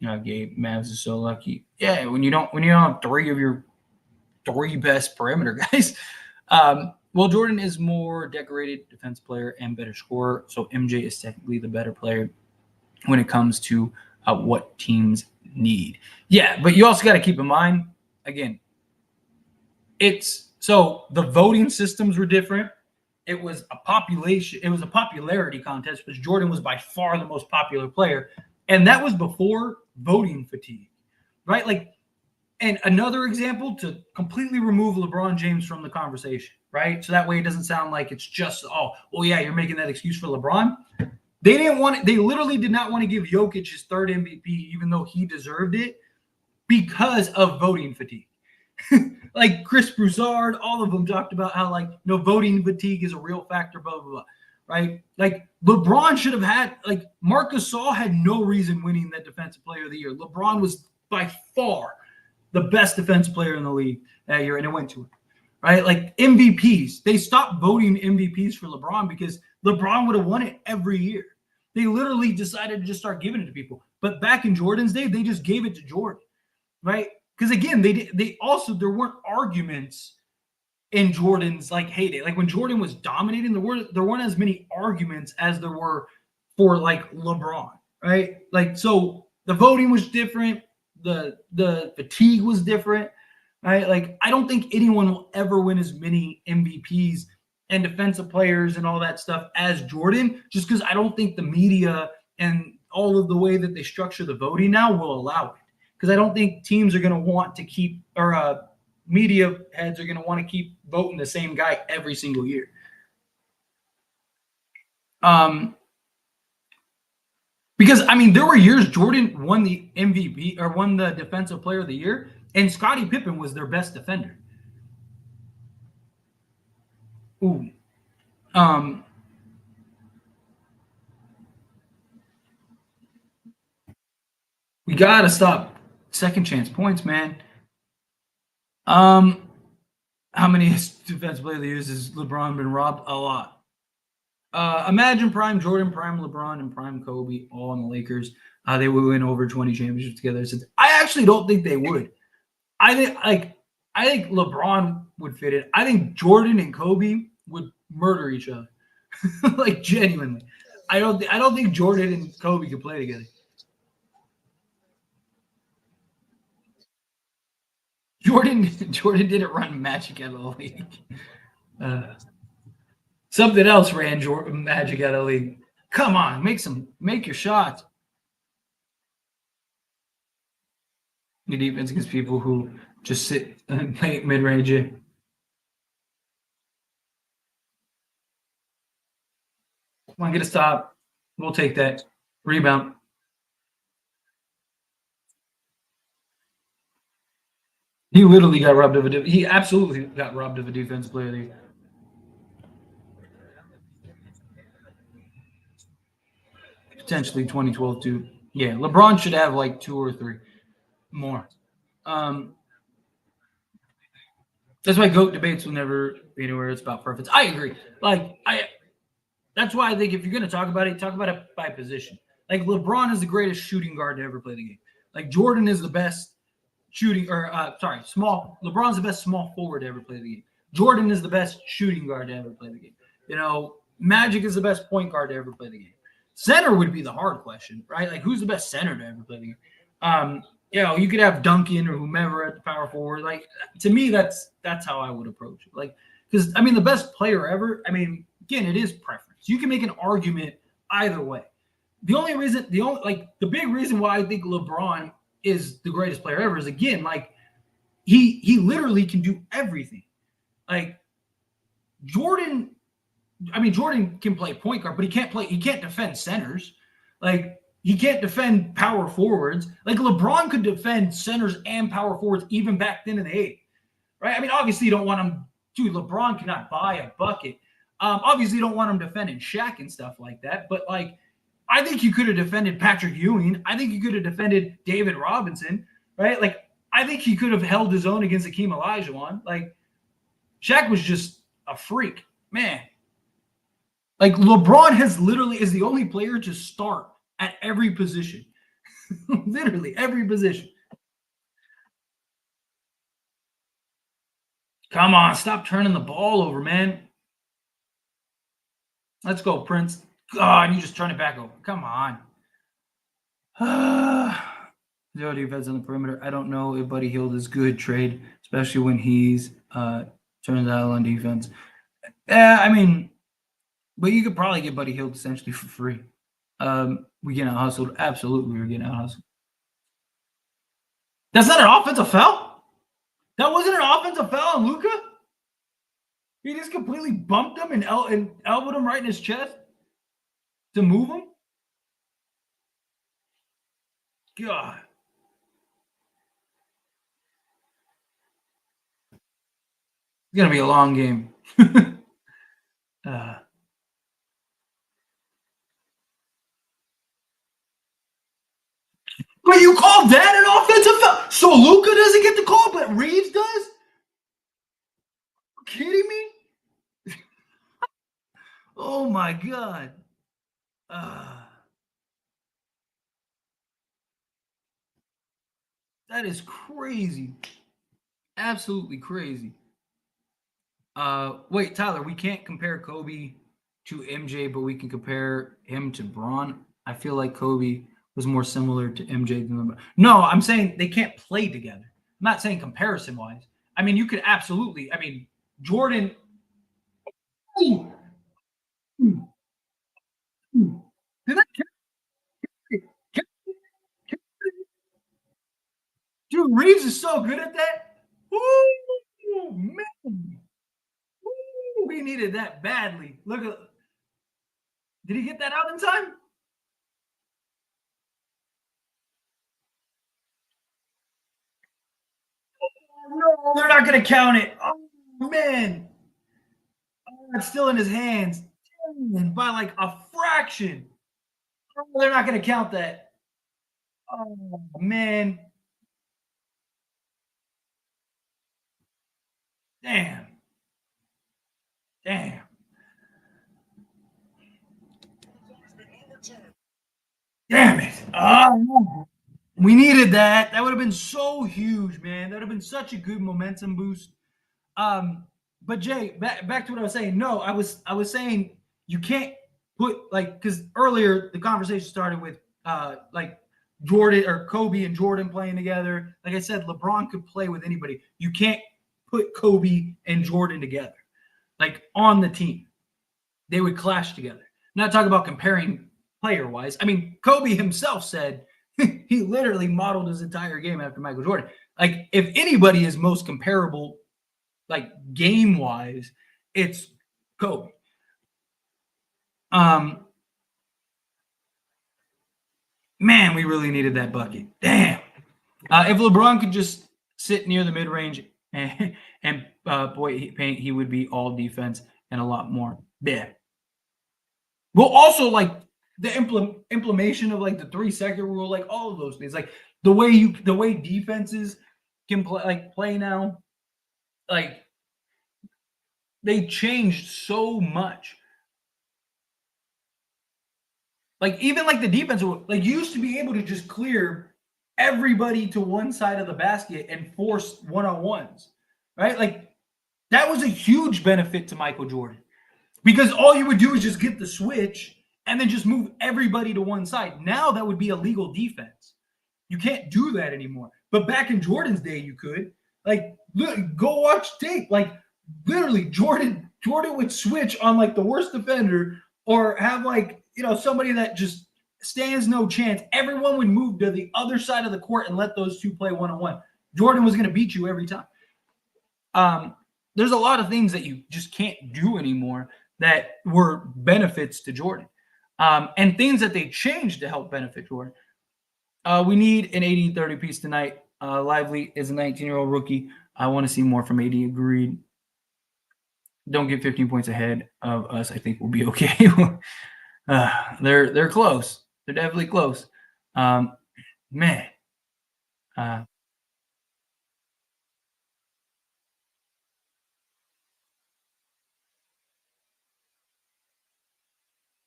Gabe Mavs is so lucky. Yeah, when you don't have three of your three best perimeter guys. Well, Jordan is more decorated defense player and better scorer, so MJ is technically the better player when it comes to what teams need. Yeah, but you also got to keep in mind, again, it's so the voting systems were different. It was a popularity contest, because Jordan was by far the most popular player. And that was before voting fatigue, right? Like, and another example to completely remove LeBron James from the conversation, right? So that way it doesn't sound like it's just, oh, well, yeah, you're making that excuse for LeBron. They didn't want it. They literally did not want to give Jokic his third MVP, even though he deserved it, because of voting fatigue. Like Chris Broussard, all of them talked about how like voting fatigue is a real factor, blah blah blah, right? Like LeBron should have had like Marc Gasol had no reason winning that Defensive Player of the Year. LeBron was by far the best defensive player in the league that year, and it went to him, right? Like MVPs, they stopped voting MVPs for LeBron because LeBron would have won it every year. They literally decided to just start giving it to people. But back in Jordan's day, they just gave it to Jordan, right? Because again, they also there weren't arguments in Jordan's like heyday. Like when Jordan was dominating, there weren't as many arguments as there were for like LeBron, right? Like so the voting was different, the fatigue was different, right? Like I don't think anyone will ever win as many MVPs and defensive players and all that stuff as Jordan, just because I don't think the media and all of the way that they structure the voting now will allow it. Because I don't think teams are going to want to keep, or media heads are going to want to keep voting the same guy every single year. Because I mean, there were years Jordan won the MVP or won the Defensive Player of the Year, and Scottie Pippen was their best defender. Ooh. We gotta stop second chance points, man. How many defensive player of the year has LeBron been robbed? A lot. Imagine prime Jordan, prime LeBron, and prime Kobe all in the Lakers. They would win over 20 championships together. I actually don't think they would. I think LeBron would fit it. I think Jordan and Kobe would murder each other. Like genuinely. I don't think Jordan and Kobe could play together. Jordan didn't run Magic out of the league. Something else ran Magic out of the league. Come on, make your shots. Your defense against people who just sit and play mid range. Come on, get a stop. We'll take that. Rebound. He literally got robbed of a. He absolutely got robbed of a defensive player of the year. Potentially 2012 too. Yeah, LeBron should have like 2 or 3 more. Um, that's why GOAT debates will never be anywhere. It's about preference. I agree. That's why I think if you're going to talk about it by position. Like LeBron is the greatest shooting guard to ever play the game. Like Jordan is the best small. LeBron's the best small forward to ever play the game. Jordan is the best shooting guard to ever play the game. Magic is the best point guard to ever play the game. Center would be the hard question, right? Like who's the best center to ever play the game? You could have Duncan or whomever at the power forward. Like to me, that's how I would approach it. Like because the best player ever. Again, it is preference. You can make an argument either way. The big reason why I think LeBron is the greatest player ever is again, like he literally can do everything. Like Jordan can play point guard, but he can't defend centers. Like he can't defend power forwards. Like LeBron could defend centers and power forwards even back then in the 80s. Right? Obviously you don't want him, dude, LeBron cannot buy a bucket. Obviously you don't want him defending Shaq and stuff like that, but like I think you could have defended Patrick Ewing. I think you could have defended David Robinson, right? Like I think he could have held his own against Hakeem Olajuwon. Like Shaq was just a freak, man. Like LeBron is the only player to start at every position, literally every position. Come on, stop turning the ball over, man. Let's go, Prince. God, you just turn it back over. Come on. Zero defense on the perimeter. I don't know if Buddy Hield is good trade, especially when he's turns out on defense. But you could probably get Buddy Hield essentially for free. We get out hustled. Absolutely, we're getting out hustled. That's not an offensive foul? That wasn't an offensive foul on Luka? He just completely bumped him and elbowed him right in his chest to move him? God. It's going to be a long game. But you call that an offensive foul? So Luka doesn't get the call, but Reeves does? Are you kidding me? Oh my God. That is crazy. Absolutely crazy. Wait, Tyler, we can't compare Kobe to MJ, but we can compare him to Braun. I feel like Kobe was more similar to MJ than LeBron. No, I'm saying they can't play together. I'm not saying comparison wise. You could absolutely. Jordan. Ooh. Dude, Reeves is so good at that. Ooh, man. Ooh, we needed that badly. Look at. Did he get that out in time? No, they're not going to count it. Oh, man. Oh, it's still in his hands. By like a fraction. Oh, they're not going to count that. Oh, man. Damn. Damn. Damn it. Oh, we needed that. That would have been so huge, man. That would have been such a good momentum boost. But Jay, back to what I was saying. No, I was saying you can't put because earlier the conversation started with like Jordan or Kobe and Jordan playing together. Like I said, LeBron could play with anybody. You can't put Kobe and Jordan together, like on the team. They would clash together. I'm not talking about comparing player wise. Kobe himself said he literally modeled his entire game after Michael Jordan. Like if anybody is most comparable, like game wise, it's Kobe. Man, we really needed that bucket. Damn. If LeBron could just sit near the mid range and paint, he would be all defense and a lot more. Yeah. Well, also like the implementation of like the 3-second rule, like all of those things, like the way defenses can play now, like they changed so much. Like even like the defense, like you used to be able to just clear everybody to one side of the basket and force one-on-ones, right? Like that was a huge benefit to Michael Jordan because all you would do is just get the switch and then just move everybody to one side. Now that would be illegal defense. You can't do that anymore. But back in Jordan's day, you could. Like, look, go watch tape. Like, literally, Jordan would switch on like the worst defender or have like, somebody that just stands no chance. Everyone would move to the other side of the court and let those two play one-on-one. Jordan was going to beat you every time. There's a lot of things that you just can't do anymore that were benefits to Jordan. And things that they changed to help benefit Jordan. We need an 80-30 piece tonight. Lively is a 19-year-old rookie. I want to see more from AD. Agreed. Don't get 15 points ahead of us. I think we'll be okay. They're close. They're definitely close. Man. I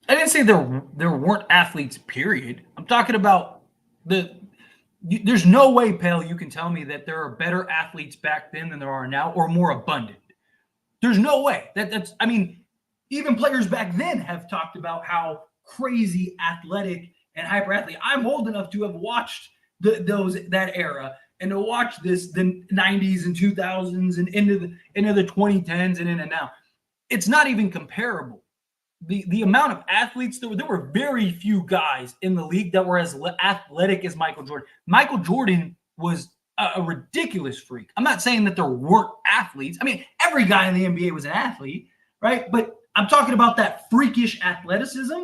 didn't say there weren't athletes, period. I'm talking about there's no way, Pale, you can tell me that there are better athletes back then than there are now or more abundant. There's no way. I mean, even players back then have talked about how crazy athletic and hyper athlete. I'm old enough to have watched that era and to watch the 90s and 2000s and into the 2010s and into now. It's not even comparable. The amount of athletes there were very few guys in the league that were as athletic as Michael Jordan. Michael Jordan was a ridiculous freak. I'm not saying that there weren't athletes. I mean, every guy in the NBA was an athlete, right? But I'm talking about that freakish athleticism.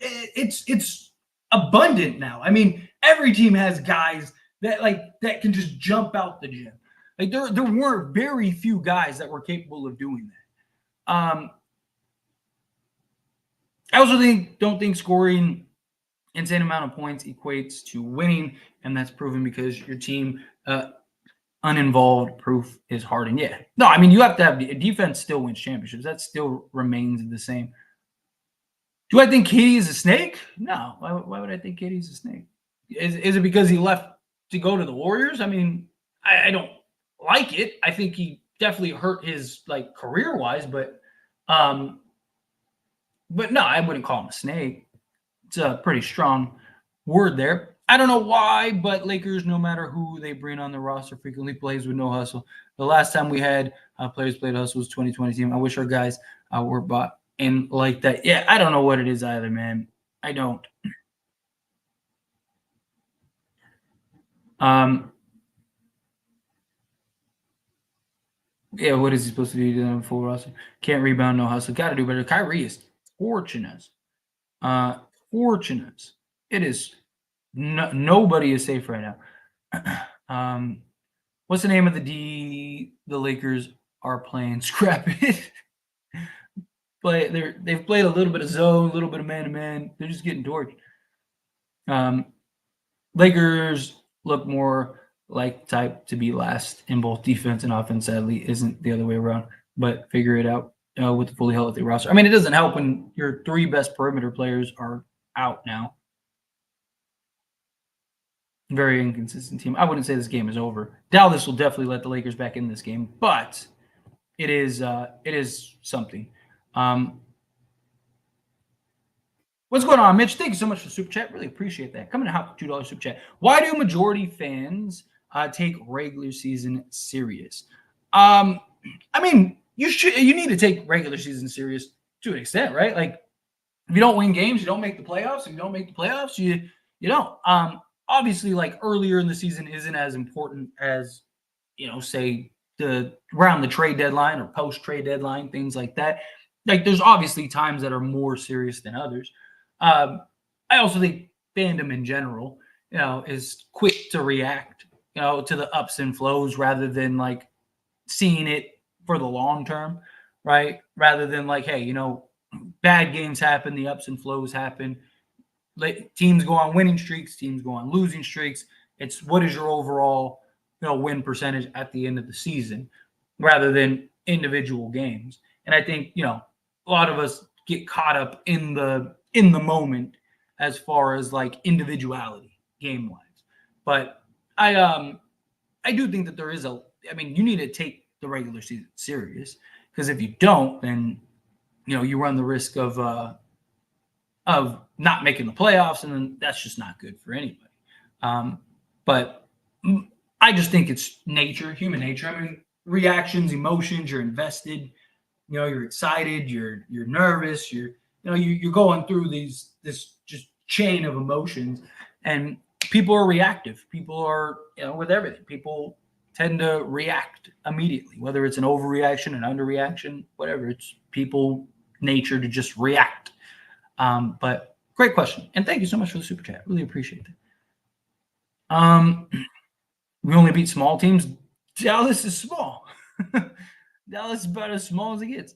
It's abundant now. I mean, every team has guys that can just jump out the gym. Like there were very few guys that were capable of doing that. I also don't think scoring insane amount of points equates to winning, and that's proven because your team uninvolved proof is hard. And yeah, no, I mean you have to have defense still wins championships. That still remains the same. Do I think KD is a snake? No. Why would I think KD is a snake? Is it because he left to go to the Warriors? I mean, I don't like it. I think he definitely hurt his career wise, but no, I wouldn't call him a snake. It's a pretty strong word there. I don't know why, but Lakers, no matter who they bring on the roster, frequently plays with no hustle. The last time we had players played hustle was 2020 team. I wish our guys were bought in like that. Yeah, I don't know what it is either, man. I don't. Yeah, what is he supposed to do on full roster? Can't rebound, no hustle. Got to do better. Kyrie is fortunate. Fortunate. It is. Nobody is safe right now. What's the name of the Lakers are playing? Scrap it. They've played a little bit of zone, a little bit of man-to-man. They're just getting torched. Lakers look more like type to be last in both defense and offense. Sadly, isn't the other way around. But figure it out with the fully healthy roster. I mean, it doesn't help when your 3 best perimeter players are out now. Very inconsistent team. I wouldn't say this game is over. Dallas will definitely let the Lakers back in this game, but it is something. What's going on, Mitch? Thank you so much for the super chat. Really appreciate that. Coming to help $2 super chat. Why do majority fans take regular season serious? I mean, you need to take regular season serious to an extent, right? Like if you don't win games, you don't make the playoffs. If you don't make the playoffs, you don't. Obviously, earlier in the season isn't as important as, say around the trade deadline or post trade deadline, things like that. There's obviously times that are more serious than others. I also think fandom in general, is quick to react, to the ups and flows rather than like seeing it for the long term, right? Rather than like, hey, bad games happen, the ups and flows happen. Like, teams go on winning streaks, teams go on losing streaks. It's what is your overall, win percentage at the end of the season, rather than individual games. And I think a lot of us get caught up in the moment as far as like individuality game wise. But I do think that there is you need to take the regular season serious, because if you don't, then you run the risk of not making the playoffs, and then that's just not good for anybody. But I just think it's nature, human nature. I mean, reactions, emotions. You're invested. You're excited. You're nervous. You're going through this just chain of emotions, and people are reactive. People are with everything. People tend to react immediately, whether it's an overreaction, an underreaction, whatever. It's people nature to just react. But great question, and thank you so much for the super chat. Really appreciate it. We only beat small teams. Dallas is small. Dallas is about as small as it gets.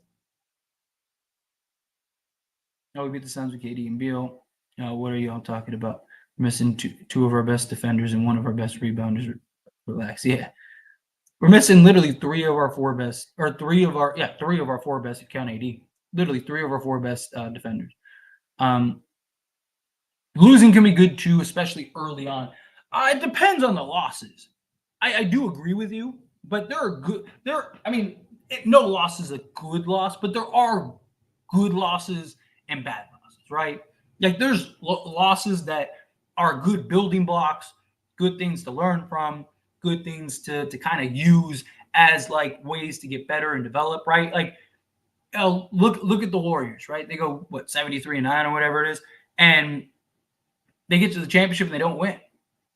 No, we beat the Suns with KD and Beal. What are y'all talking about? We're missing two of our best defenders and one of our best rebounders. Relax. Yeah. We're missing literally three of our four best, if you count AD. Literally three of our four best defenders. Losing can be good too, especially early on. It depends on the losses. I do agree with you, but no loss is a good loss, but there are good losses and bad losses, right? Like, there's losses that are good building blocks, good things to learn from, good things to kind of use as like ways to get better and develop, right? Like, look at the Warriors, right? They go 73-9 or whatever it is, and they get to the championship and they don't win.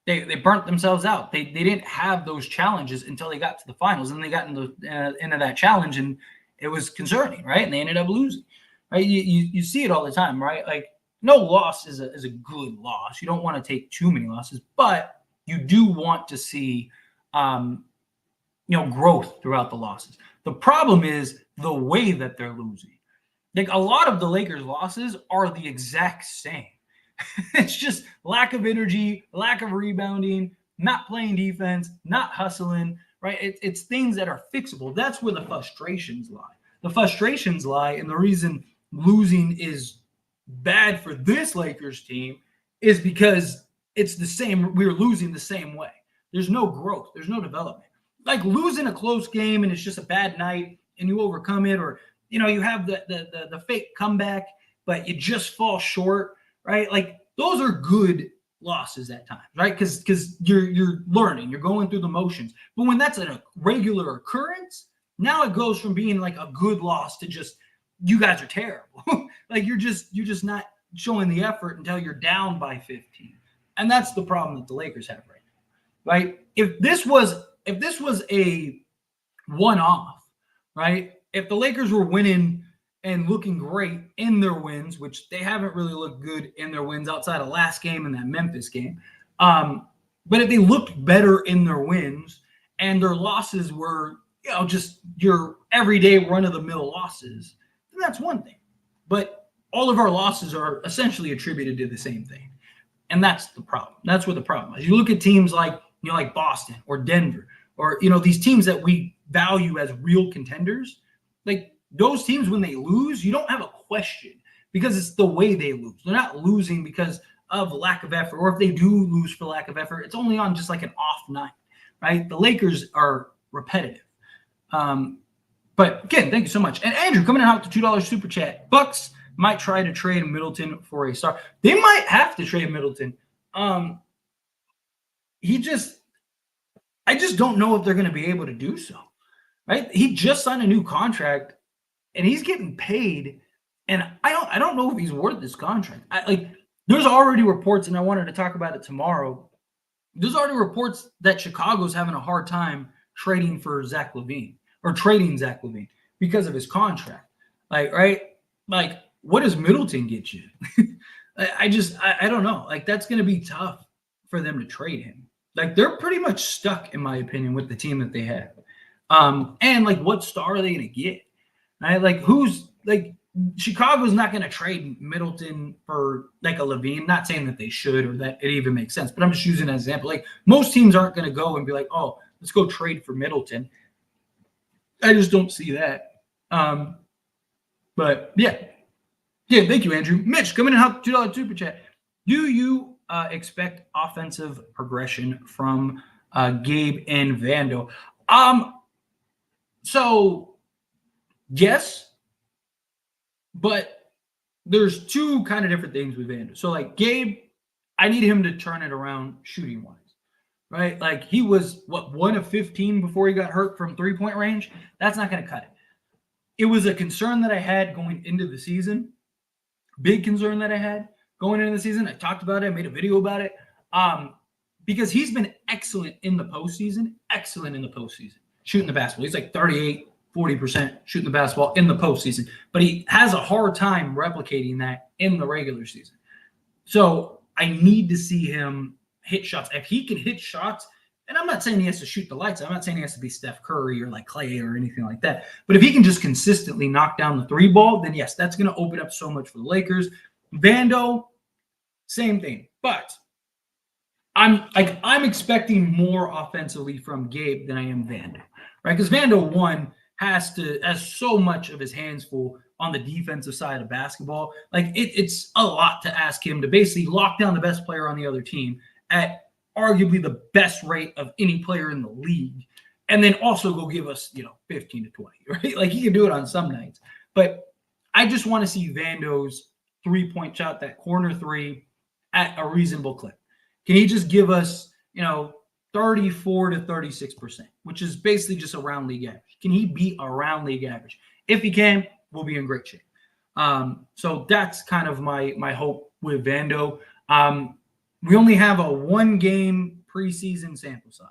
They burnt themselves out. They didn't have those challenges until they got to the finals, and they got into that challenge, and it was concerning, right? And they ended up losing, right? You see it all the time, right? Like, no loss is a good loss. You don't want to take too many losses, but you do want to see growth throughout the losses. The problem is the way that they're losing. Like, a lot of the Lakers' losses are the exact same. It's just lack of energy, lack of rebounding, not playing defense, not hustling, right? It's things that are fixable. That's where the frustrations lie. The frustrations lie, and the reason losing is bad for this Lakers team is because it's the same. We're losing the same way. There's no growth. There's no development. Like, losing a close game and it's just a bad night and you overcome it, or you have the fake comeback, but you just fall short. Right? Like, those are good losses at times, right? Because you're learning, you're going through the motions. But when that's a regular occurrence, now it goes from being like a good loss to just, you guys are terrible. Like, you're just not showing the effort until you're down by 15. And that's the problem that the Lakers have right now. Right? If this was a one-off, right? If the Lakers were winning and looking great in their wins, which they haven't really looked good in their wins outside of last game and that Memphis game. But if they looked better in their wins and their losses were, just your everyday run-of-the-mill losses, then that's one thing. But all of our losses are essentially attributed to the same thing. And that's the problem. That's what the problem is. You look at teams like, like Boston or Denver, or, these teams that we value as real contenders, like, those teams, when they lose, you don't have a question, because it's the way they lose. They're not losing because of lack of effort, or if they do lose for lack of effort, it's only on just like an off night, right? The Lakers are repetitive. But again, thank you so much. And Andrew, coming out with the $2 super chat. Bucks might try to trade Middleton for a star. They might have to trade Middleton. I just don't know if they're going to be able to do so, right? He just signed a new contract, and he's getting paid, and I don't know if he's worth this contract. There's already reports, and I wanted to talk about it tomorrow. There's already reports that Chicago's having a hard time trading Zach LaVine because of his contract. Like, right? Like, what does Middleton get you? I don't know. Like that's going to be tough for them to trade him. Like they're pretty much stuck, in my opinion, with the team that they have. And like, what star are they going to get? Right? Like, who's like Chicago's not going to trade Middleton for like a Levine. Not saying that they should or that it even makes sense, but I'm just using an example. Like most teams aren't going to go and be like, oh, let's go trade for Middleton. I just don't see that. Um, but yeah. Thank you, Andrew. Mitch, coming in help $2 super chat. Do you expect offensive progression from Gabe and Vando? Um, so yes, but there's two kind of different things with Vando. So like Gabe, I need him to turn it around shooting wise, right? Like he was what 1 of 15 before he got hurt from 3-point range. That's not going to cut it. It was a concern that I had going into the season. Big concern that I had going into the season. I talked about it. I made a video about it. Because he's been excellent in the postseason, shooting the basketball. He's like 38, 40% shooting the basketball in the postseason, but he has a hard time replicating that in the regular season. So I need to see him hit shots. If he can hit shots, and I'm not saying he has to shoot the lights. I'm not saying he has to be Steph Curry or like Clay or anything like that. But if he can just consistently knock down the three ball, then yes, that's going to open up so much for the Lakers. Vando, same thing. But I'm expecting more offensively from Gabe than I am Vando, right? Because Vando has so much of his hands full on the defensive side of basketball. Like it's a lot to ask him to basically lock down the best player on the other team at arguably the best rate of any player in the league, and then also go give us 15 to 20, right? Like he can do it on some nights, but I just want to see Vando's 3-point shot, that corner three, at a reasonable clip. Can he just give us, 34 to 36%, which is basically just around league average? Can he be around league average? If he can, we'll be in great shape. So that's kind of my hope with Vando. We only have a 1-game preseason sample size,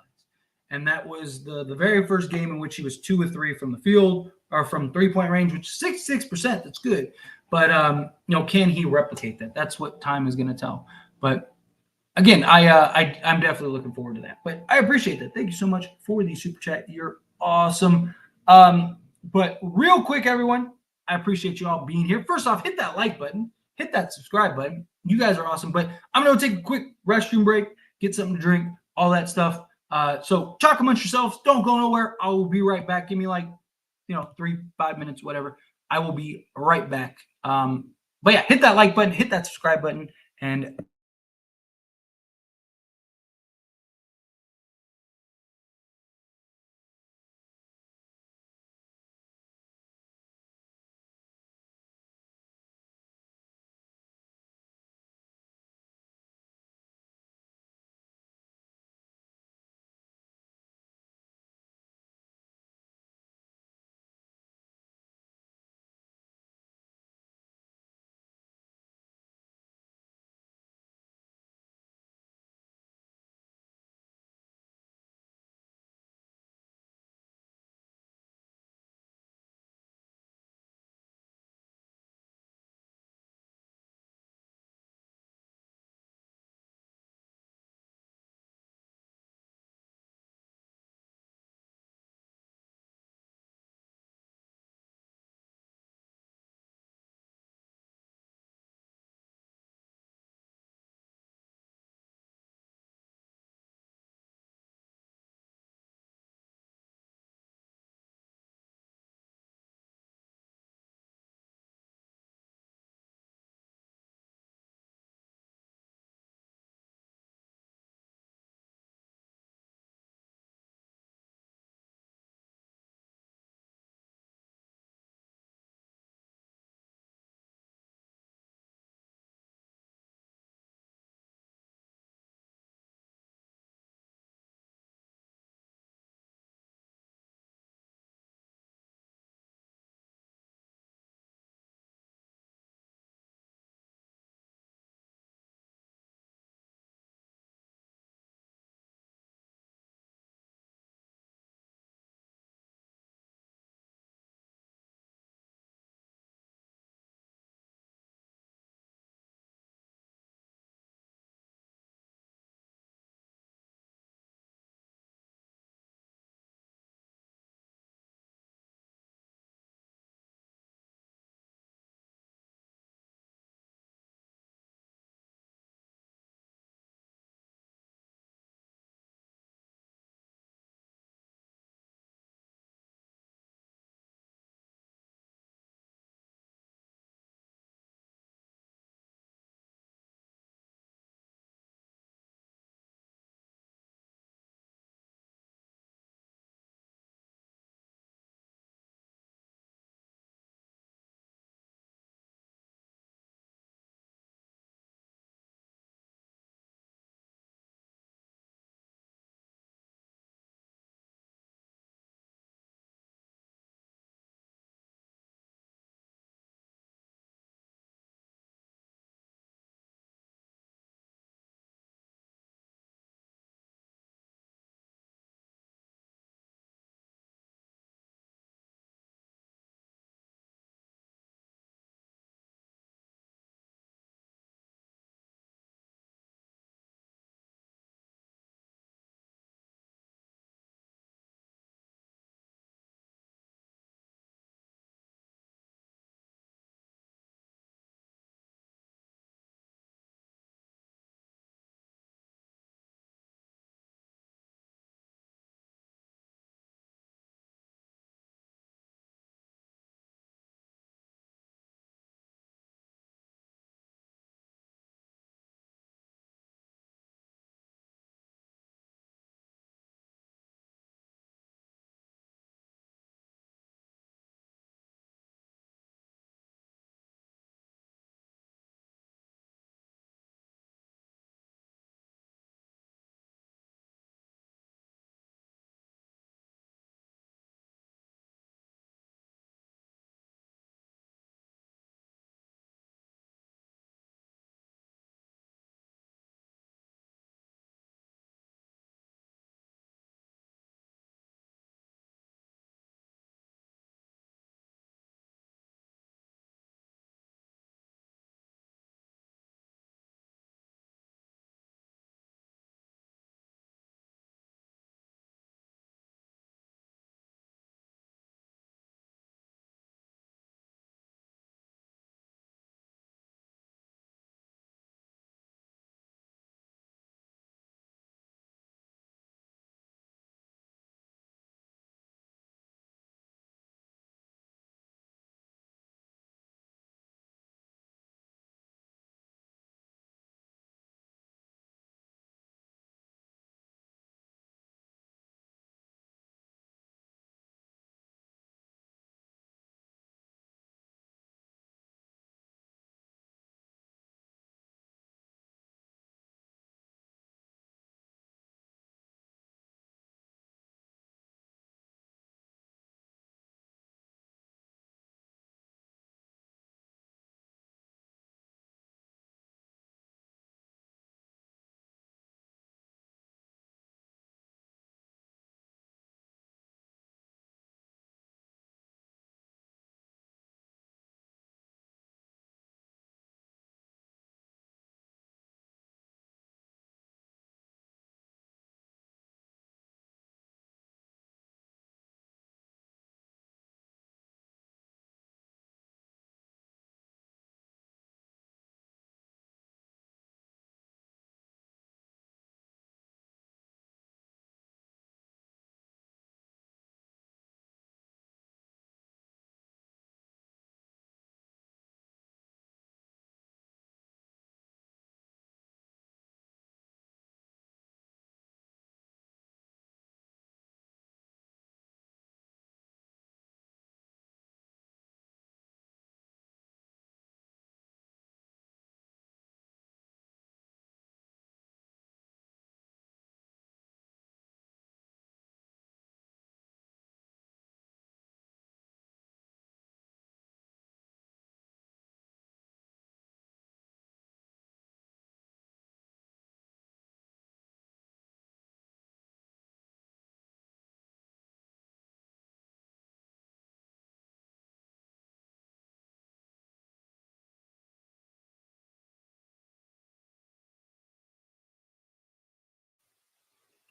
and that was the very first game in which he was 2 of 3 from the field or from 3-point range, which is 66%. That's good, but can he replicate that? That's what time is going to tell. But again, I'm definitely looking forward to that. But I appreciate that. Thank you so much for the super chat. You're awesome. But real quick, everyone, I appreciate you all being here. First off, hit that like button, hit that subscribe button. You guys are awesome. But I'm gonna take a quick restroom break, get something to drink, all that stuff. So talk amongst yourselves. Don't go nowhere. I will be right back. Give me 3-5 minutes, whatever. I will be right back. But yeah, hit that like button, hit that subscribe button, and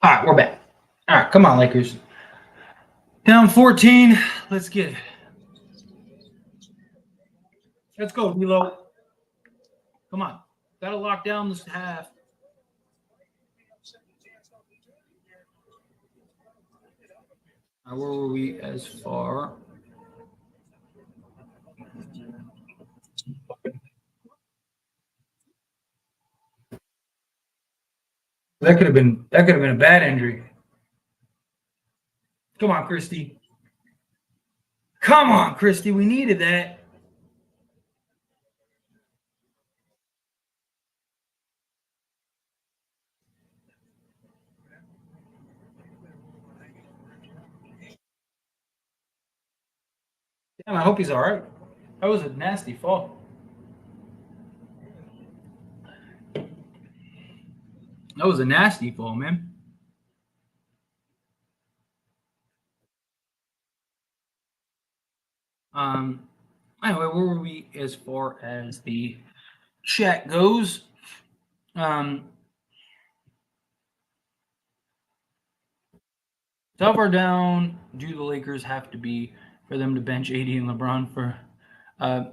All right, we're back. All right, come on, Lakers. Down 14. Let's get it. Let's go, D'Lo. Come on. Got to lock down this half. Where were we as far? That could have been a bad injury. Come on, Christie. Come on, Christie. We needed that. Damn, I hope he's all right. That was a nasty fall. That was a nasty fall, man. Anyway, where were we as far as the chat goes? How far down do the Lakers have to be for them to bench AD and LeBron for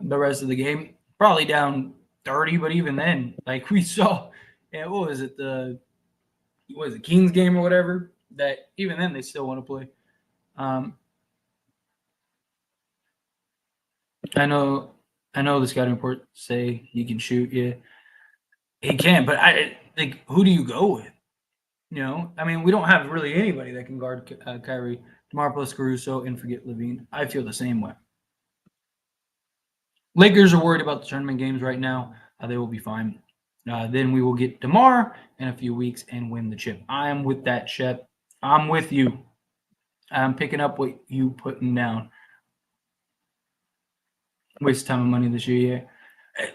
the rest of the game? Probably down 30, but even then, like we saw, what was it, the Kings game or whatever? That even then they still want to play. I know the scouting reports say he can shoot. Yeah, he can, but I like who do you go with? You know, I mean, we don't have really anybody that can guard Kyrie, DeMar plus Caruso, and forget Levine. I feel the same way. Lakers are worried about the tournament games right now. They will be fine. Then we will get DeMar in a few weeks and win the chip. I am with that, Shep. I'm with you. I'm picking up what you putting down. Waste of time and money this year,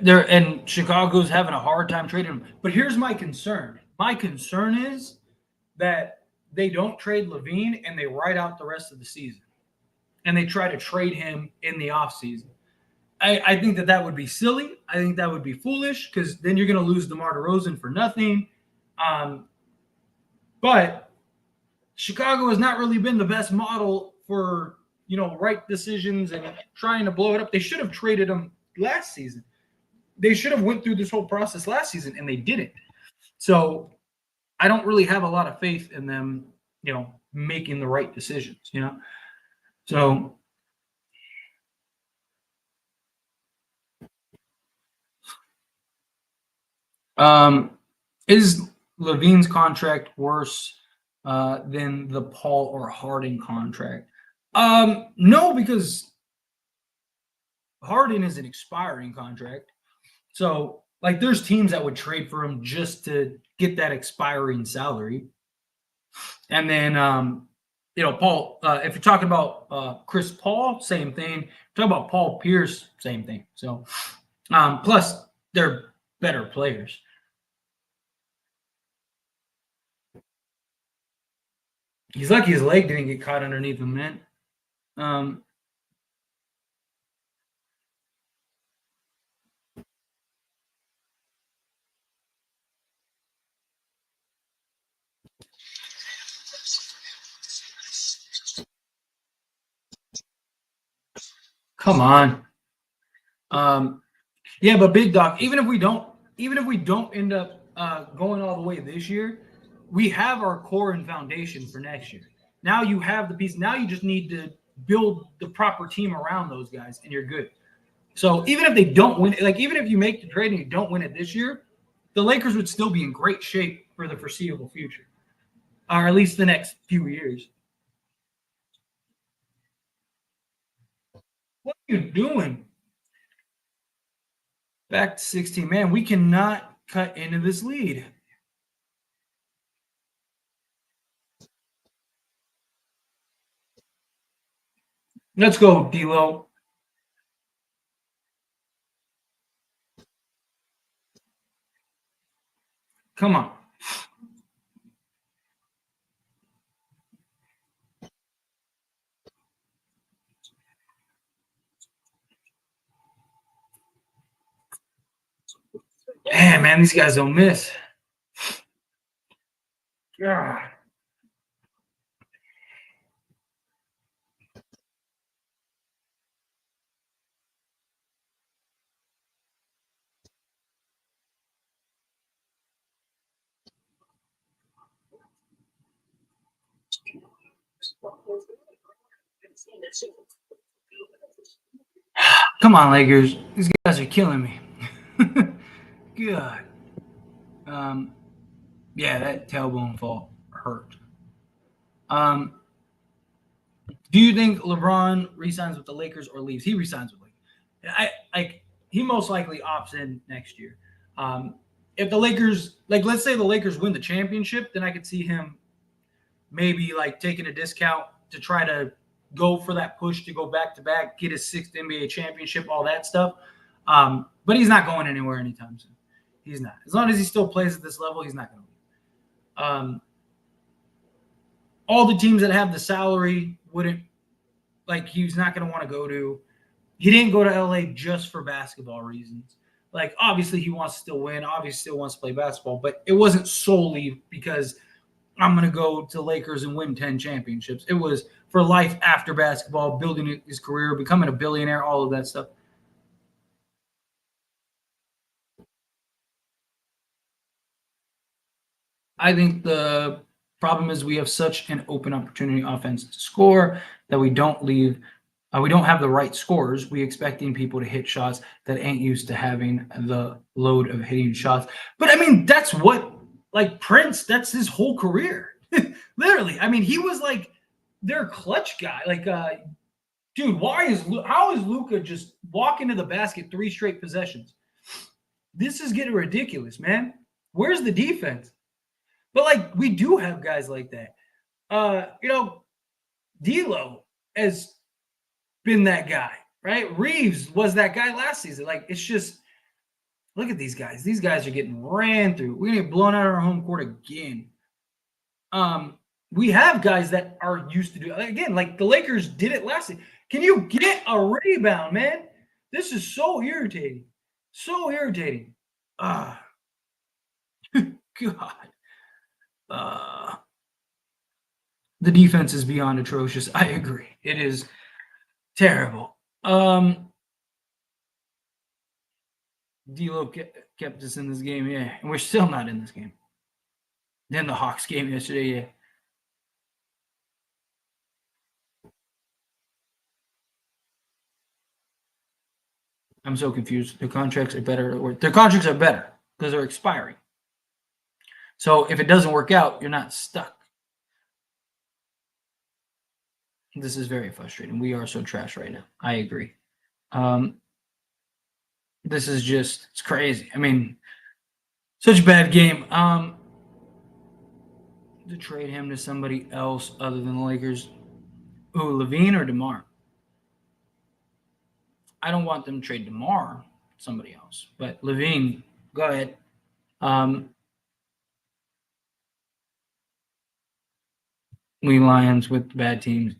yeah. And Chicago's having a hard time trading him. But here's my concern. My concern is that they don't trade Levine and they ride out the rest of the season. And they try to trade him in the offseason. I think that would be silly. I think that would be foolish because then you're going to lose DeMar DeRozan for nothing. But Chicago has not really been the best model for, right decisions and trying to blow it up. They should have traded him last season. They should have went through this whole process last season, and they didn't. So I don't really have a lot of faith in them, making the right decisions, So is Levine's contract worse than the Paul or Harden contract? No, because Harden is an expiring contract. So, like, there's teams that would trade for him just to get that expiring salary. And then, Paul, if you're talking about Chris Paul, same thing. Talk about Paul Pierce, same thing. So, plus they're better players. He's lucky his leg didn't get caught underneath him, man. Come on. Yeah, but Big Doc, even if we don't end up going all the way this year, we have our core and foundation for next year. Now you have the piece. Now you just need to build the proper team around those guys, and you're good. So even if they don't win, like even if you make the trade and you don't win it this year, the Lakers would still be in great shape for the foreseeable future, or at least the next few years. What are you doing? Back to 16. Man, we cannot cut into this lead. Let's go, D'Lo. Come on. Damn, man, these guys don't miss. God. Come on, Lakers. These guys are killing me. God. Um, yeah, that tailbone fall hurt. Um, do you think LeBron resigns with the Lakers or leaves? He resigns with Lakers. He most likely opts in next year. If the Lakers, like, let's say the Lakers win the championship, then I could see him maybe like taking a discount to try to go for that push to go back to back, get his sixth NBA championship, all that stuff. But he's not going anywhere anytime soon. He's not. As long as he still plays at this level, he's not going to leave. All the teams that have the salary wouldn't, like, he's not going to want to go to. He didn't go to LA just for basketball reasons. Like, obviously he wants to still win, obviously still wants to play basketball, but it wasn't solely because I'm going to go to Lakers and win 10 championships. It was for life after basketball, building his career, becoming a billionaire, all of that stuff. I think the problem is we have such an open opportunity offense to score that we don't leave. We don't have the right scores. We expecting people to hit shots that ain't used to having the load of hitting shots. But I mean, that's what, like, Prince, that's his whole career. Literally. I mean, he was like their clutch guy. Like, dude, how is Luka just walking to the basket 3 straight possessions? This is getting ridiculous, man. Where's the defense? But like, we do have guys like that. D'Lo has been that guy, right? Reeves was that guy last season. Like, it's just, look at these guys. These guys are getting ran through. We're gonna get blown out of our home court again. We have guys that are used to do it. Again, like the Lakers did it last season. Can you get a rebound, man? This is so irritating. So irritating. God. The defense is beyond atrocious. I agree. It is terrible. D'Lo kept us in this game, yeah, and we're still not in this game. Then the Hawks game yesterday, yeah. I'm so confused. Their contracts are better. Their contracts are better because they're expiring. So if it doesn't work out, you're not stuck. This is very frustrating. We are so trash right now. I agree. This is just, it's crazy. I mean, such a bad game. To trade him to somebody else other than the Lakers. Ooh, Levine or DeMar? I don't want them to trade DeMar, somebody else. But Levine, go ahead. We Lions with bad teams.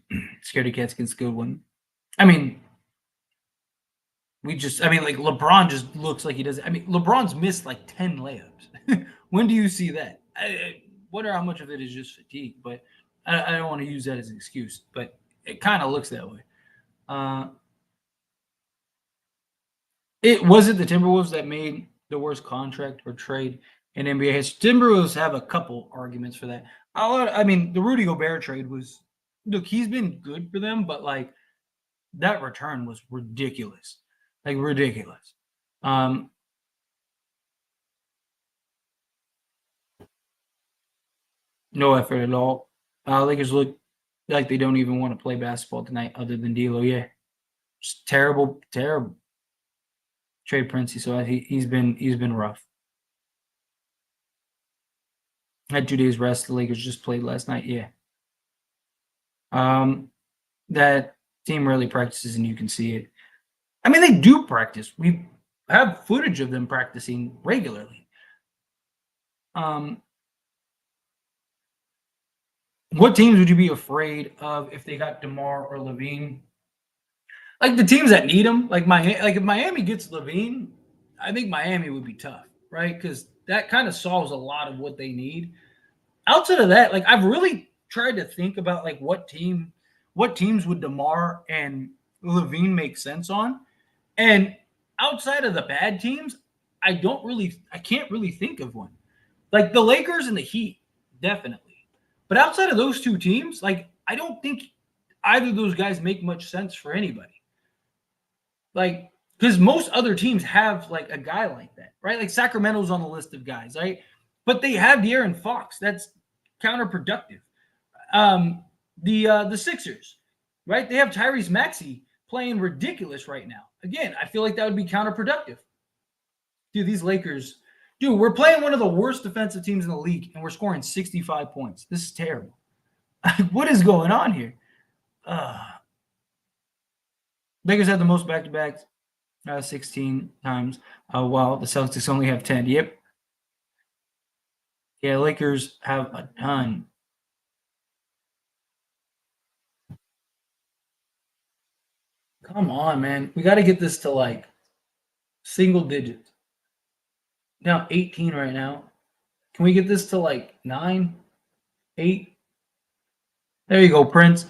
Scaredy cats against good one. I mean, like, LeBron just looks like he does. I mean, LeBron's missed like 10 layups. When do you see that? I wonder how much of it is just fatigue, but I don't want to use that as an excuse, but it kind of looks that way. It wasn't the Timberwolves that made the worst contract or trade in NBA history. Timberwolves have a couple arguments for that. I mean, the Rudy Gobert trade was, look, he's been good for them, but like that return was ridiculous, like ridiculous. No effort at all. Lakers look like they don't even want to play basketball tonight, other than D'Lo. Yeah, just terrible, terrible. Trade Princey, so he's been rough. Had 2 days rest. The Lakers just played last night. Yeah. That team really practices, and you can see it. I mean, they do practice. We have footage of them practicing regularly. What teams would you be afraid of if they got DeMar or Levine? Like the teams that need them, like if Miami gets Levine, I think Miami would be tough, right? Because that kind of solves a lot of what they need. Outside of that, like I've really tried to think about like what teams would DeMar and Levine make sense on, and outside of the bad teams, I can't really think of one. Like the Lakers and the Heat, definitely. But outside of those two teams, like I don't think either of those guys make much sense for anybody. Like, because most other teams have like a guy like that, right? Like Sacramento's on the list of guys, right? But they have De'Aaron Fox. That's counterproductive. The Sixers, right? They have Tyrese Maxey playing ridiculous right now. Again, I feel like that would be counterproductive. Dude, these Lakers, dude, we're playing one of the worst defensive teams in the league, and we're scoring 65 points. This is terrible. What is going on here? Lakers have the most back-to-backs, 16 times, while the Celtics only have 10. Yep. Yeah, Lakers have a ton. Come on, man. We got to get this to like single digits. Now 18 right now. Can we get this to like 9, 8? There you go, Prince.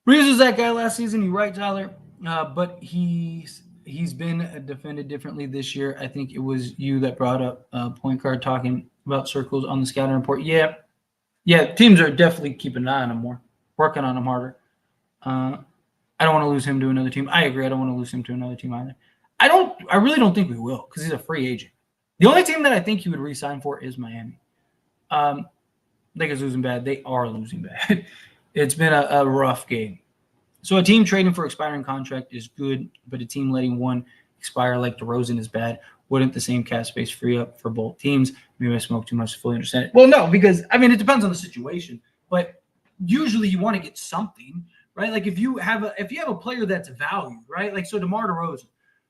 Reeves was that guy last season. You're right, Tyler. But he's been defended differently this year. I think it was you that brought up point guard talking about circles on the scouting report. Yeah, teams are definitely keeping an eye on him more, working on him harder. I don't want to lose him to another team. I agree. I don't want to lose him to another team either. I really don't think we will because he's a free agent. The only team that I think he would re-sign for is Miami. Lakers losing bad. They are losing bad. It's been a rough game. So a team trading for expiring contract is good, but a team letting one expire like DeRozan is bad. Wouldn't the same cap space free up for both teams? Maybe I smoke too much to fully understand it. Well, no, because, I mean, it depends on the situation. But usually you want to get something, right? Like if you have a player that's valued, right? Like so DeMar DeRozan,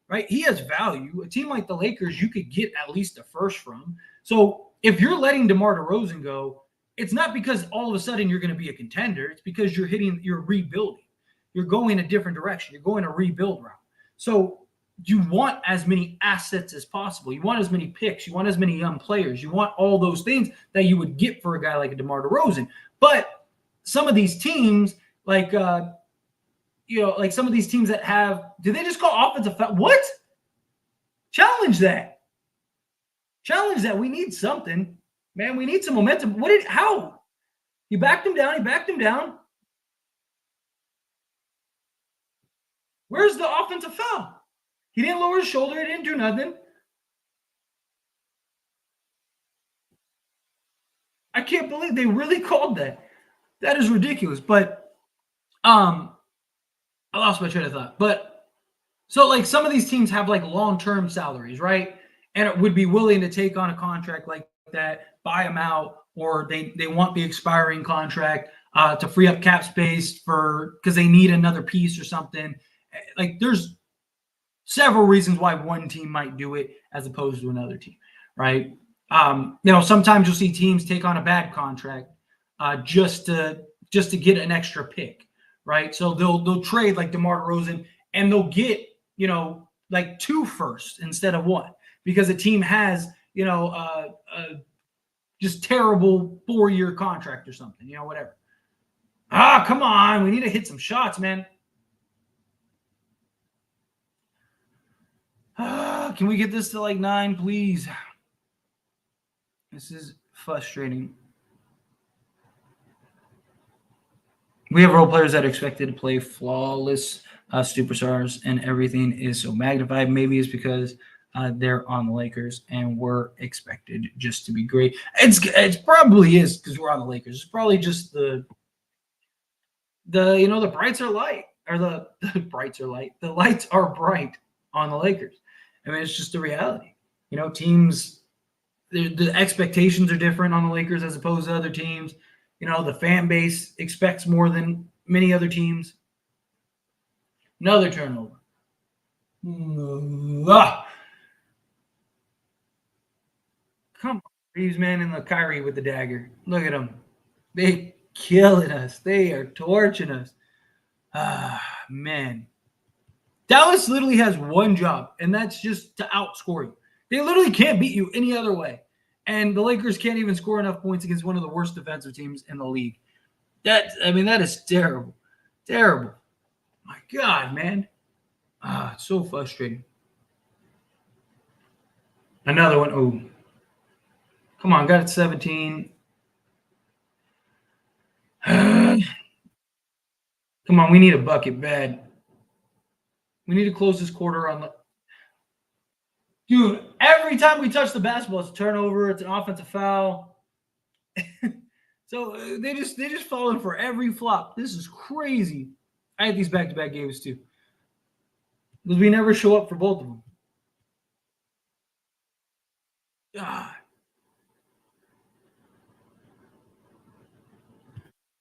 right? He has value. A team like the Lakers, you could get at least a first from. So if you're letting DeMar DeRozan go, it's not because all of a sudden you're going to be a contender. It's because you're rebuilding. You're going a different direction. You're going a rebuild route. So you want as many assets as possible. You want as many picks. You want as many young players. You want all those things that you would get for a guy like a DeMar DeRozan. But some of these teams, like like some of these teams that have, do they just call offensive foul? What? Challenge that. Challenge that. We need something. Man, we need some momentum. How? He backed him down. Where's the offensive foul? He didn't lower his shoulder. He didn't do nothing. I can't believe they really called that. That is ridiculous. But I lost my train of thought. But so like some of these teams have like long-term salaries, right? And it would be willing to take on a contract like that, buy them out, or they want the expiring contract to free up cap space because they need another piece or something. Like there's several reasons why one team might do it as opposed to another team, right? Sometimes you'll see teams take on a bad contract just to get an extra pick, right? So they'll trade like DeMar DeRozan and they'll get like 2 firsts instead of 1 because a team has just terrible 4-year contract or something, whatever. Come on, we need to hit some shots, man. Can we get this to like 9, please? This is frustrating. We have role players that are expected to play flawless superstars, and everything is so magnified. Maybe it's because they're on the Lakers, and we're expected just to be great. It probably is because we're on the Lakers. It's probably just the brights are light, or the brights are light. The lights are bright on the Lakers. I mean, it's just the reality. Teams, the expectations are different on the Lakers as opposed to other teams. The fan base expects more than many other teams. Another turnover. Come on, Reeves, man, and the Kyrie with the dagger. Look at them. They killing us. They are torching us. Man. Dallas literally has one job, and that's just to outscore you. They literally can't beat you any other way. And the Lakers can't even score enough points against one of the worst defensive teams in the league. That is terrible. Terrible. My God, man. It's so frustrating. Another one. Oh. Come on, got it 17. Come Come on, we need a bucket bad. We need to close this quarter on the dude. Every time we touch the basketball, it's a turnover. It's an offensive foul. So they just falling for every flop. This is crazy. I had these back-to-back games too because we never show up for both of them. God.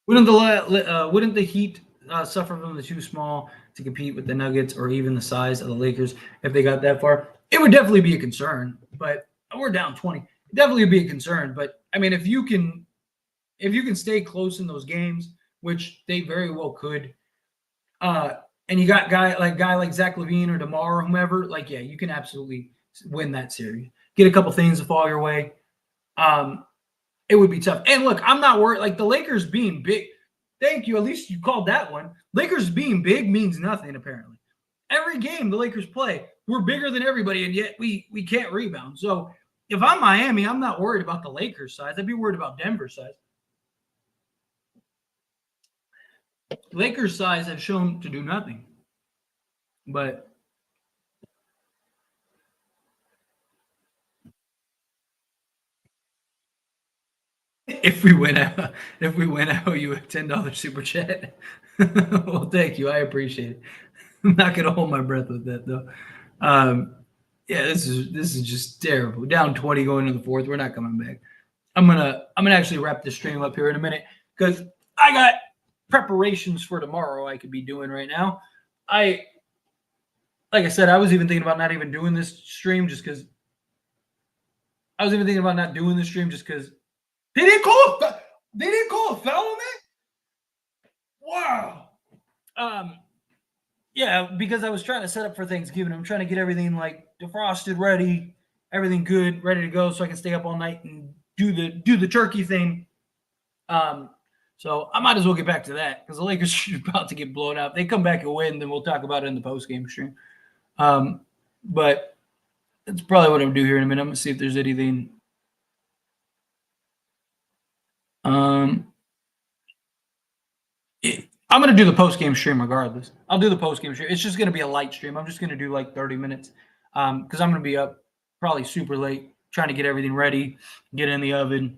Wouldn't the Heat suffer from the too small to compete with the Nuggets or even the size of the Lakers if they got that far? It would definitely be a concern, but we're down 20. Definitely would be a concern, but I mean, if you can stay close in those games, which they very well could, and you got guy like Zach Levine or DeMar or whomever, like yeah, you can absolutely win that series. Get a couple things to fall your way. Um, it would be tough. And look, I'm not worried. Like the Lakers being big, thank you. At least you called that one. Lakers being big means nothing apparently. Every game the Lakers play, we're bigger than everybody, and yet we can't rebound. So if I'm Miami, I'm not worried about the Lakers size. I'd be worried about Denver size. Lakers size have shown to do nothing. But if we win, I owe you a $10 super chat. Well, thank you. I appreciate it. I'm not gonna hold my breath with that though. Um, yeah, this is just terrible. Down 20 going into the fourth. We're not coming back. I'm gonna actually wrap this stream up here in a minute because I got preparations for tomorrow I could be doing right now. Like I said, I was even thinking about not even doing this stream just because I was even thinking about not doing this stream just because they didn't call a foul on that. Wow. Yeah, because I was trying to set up for Thanksgiving. I'm trying to get everything like defrosted, ready, everything good, ready to go, so I can stay up all night and do the turkey thing. So I might as well get back to that because the Lakers are about to get blown out. If they come back and win, then we'll talk about it in the post game stream. But that's probably what I'm gonna do here in a minute. I'm gonna see if there's anything. I'm gonna do the post game stream regardless. I'll do the post game stream. It's just gonna be a light stream. I'm just gonna do like 30 minutes because I'm gonna be up probably super late trying to get everything ready, get it in the oven.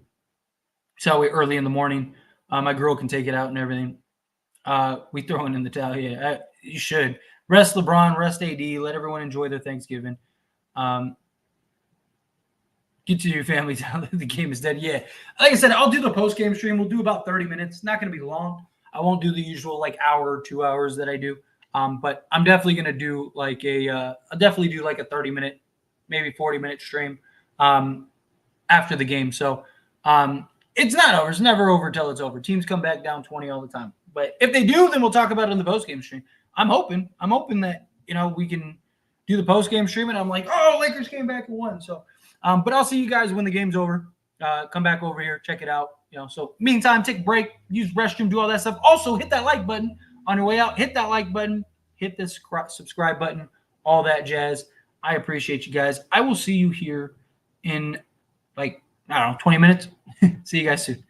So early in the morning, my girl can take it out and everything. We throw it in the towel. Yeah, you should rest LeBron, rest AD, let everyone enjoy their Thanksgiving. Get to your family tell the game is dead. Yeah, like I said, I'll do the post game stream. We'll do about 30 minutes. It's not going to be long. I won't do the usual like hour or 2 hours that I do. But I'm definitely going to do like I'll definitely do like a 30-minute, maybe 40-minute stream after the game. So it's not over. It's never over until it's over. Teams come back down 20 all the time. But if they do, then we'll talk about it in the post game stream. I'm hoping that we can do the post game stream, and I'm like, oh, Lakers came back and won. So, but I'll see you guys when the game's over. Come back over here, check it out. So meantime, take a break, use restroom, do all that stuff. Also, hit that like button on your way out. Hit that like button, hit the subscribe button, all that jazz. I appreciate you guys. I will see you here in 20 minutes. See you guys soon.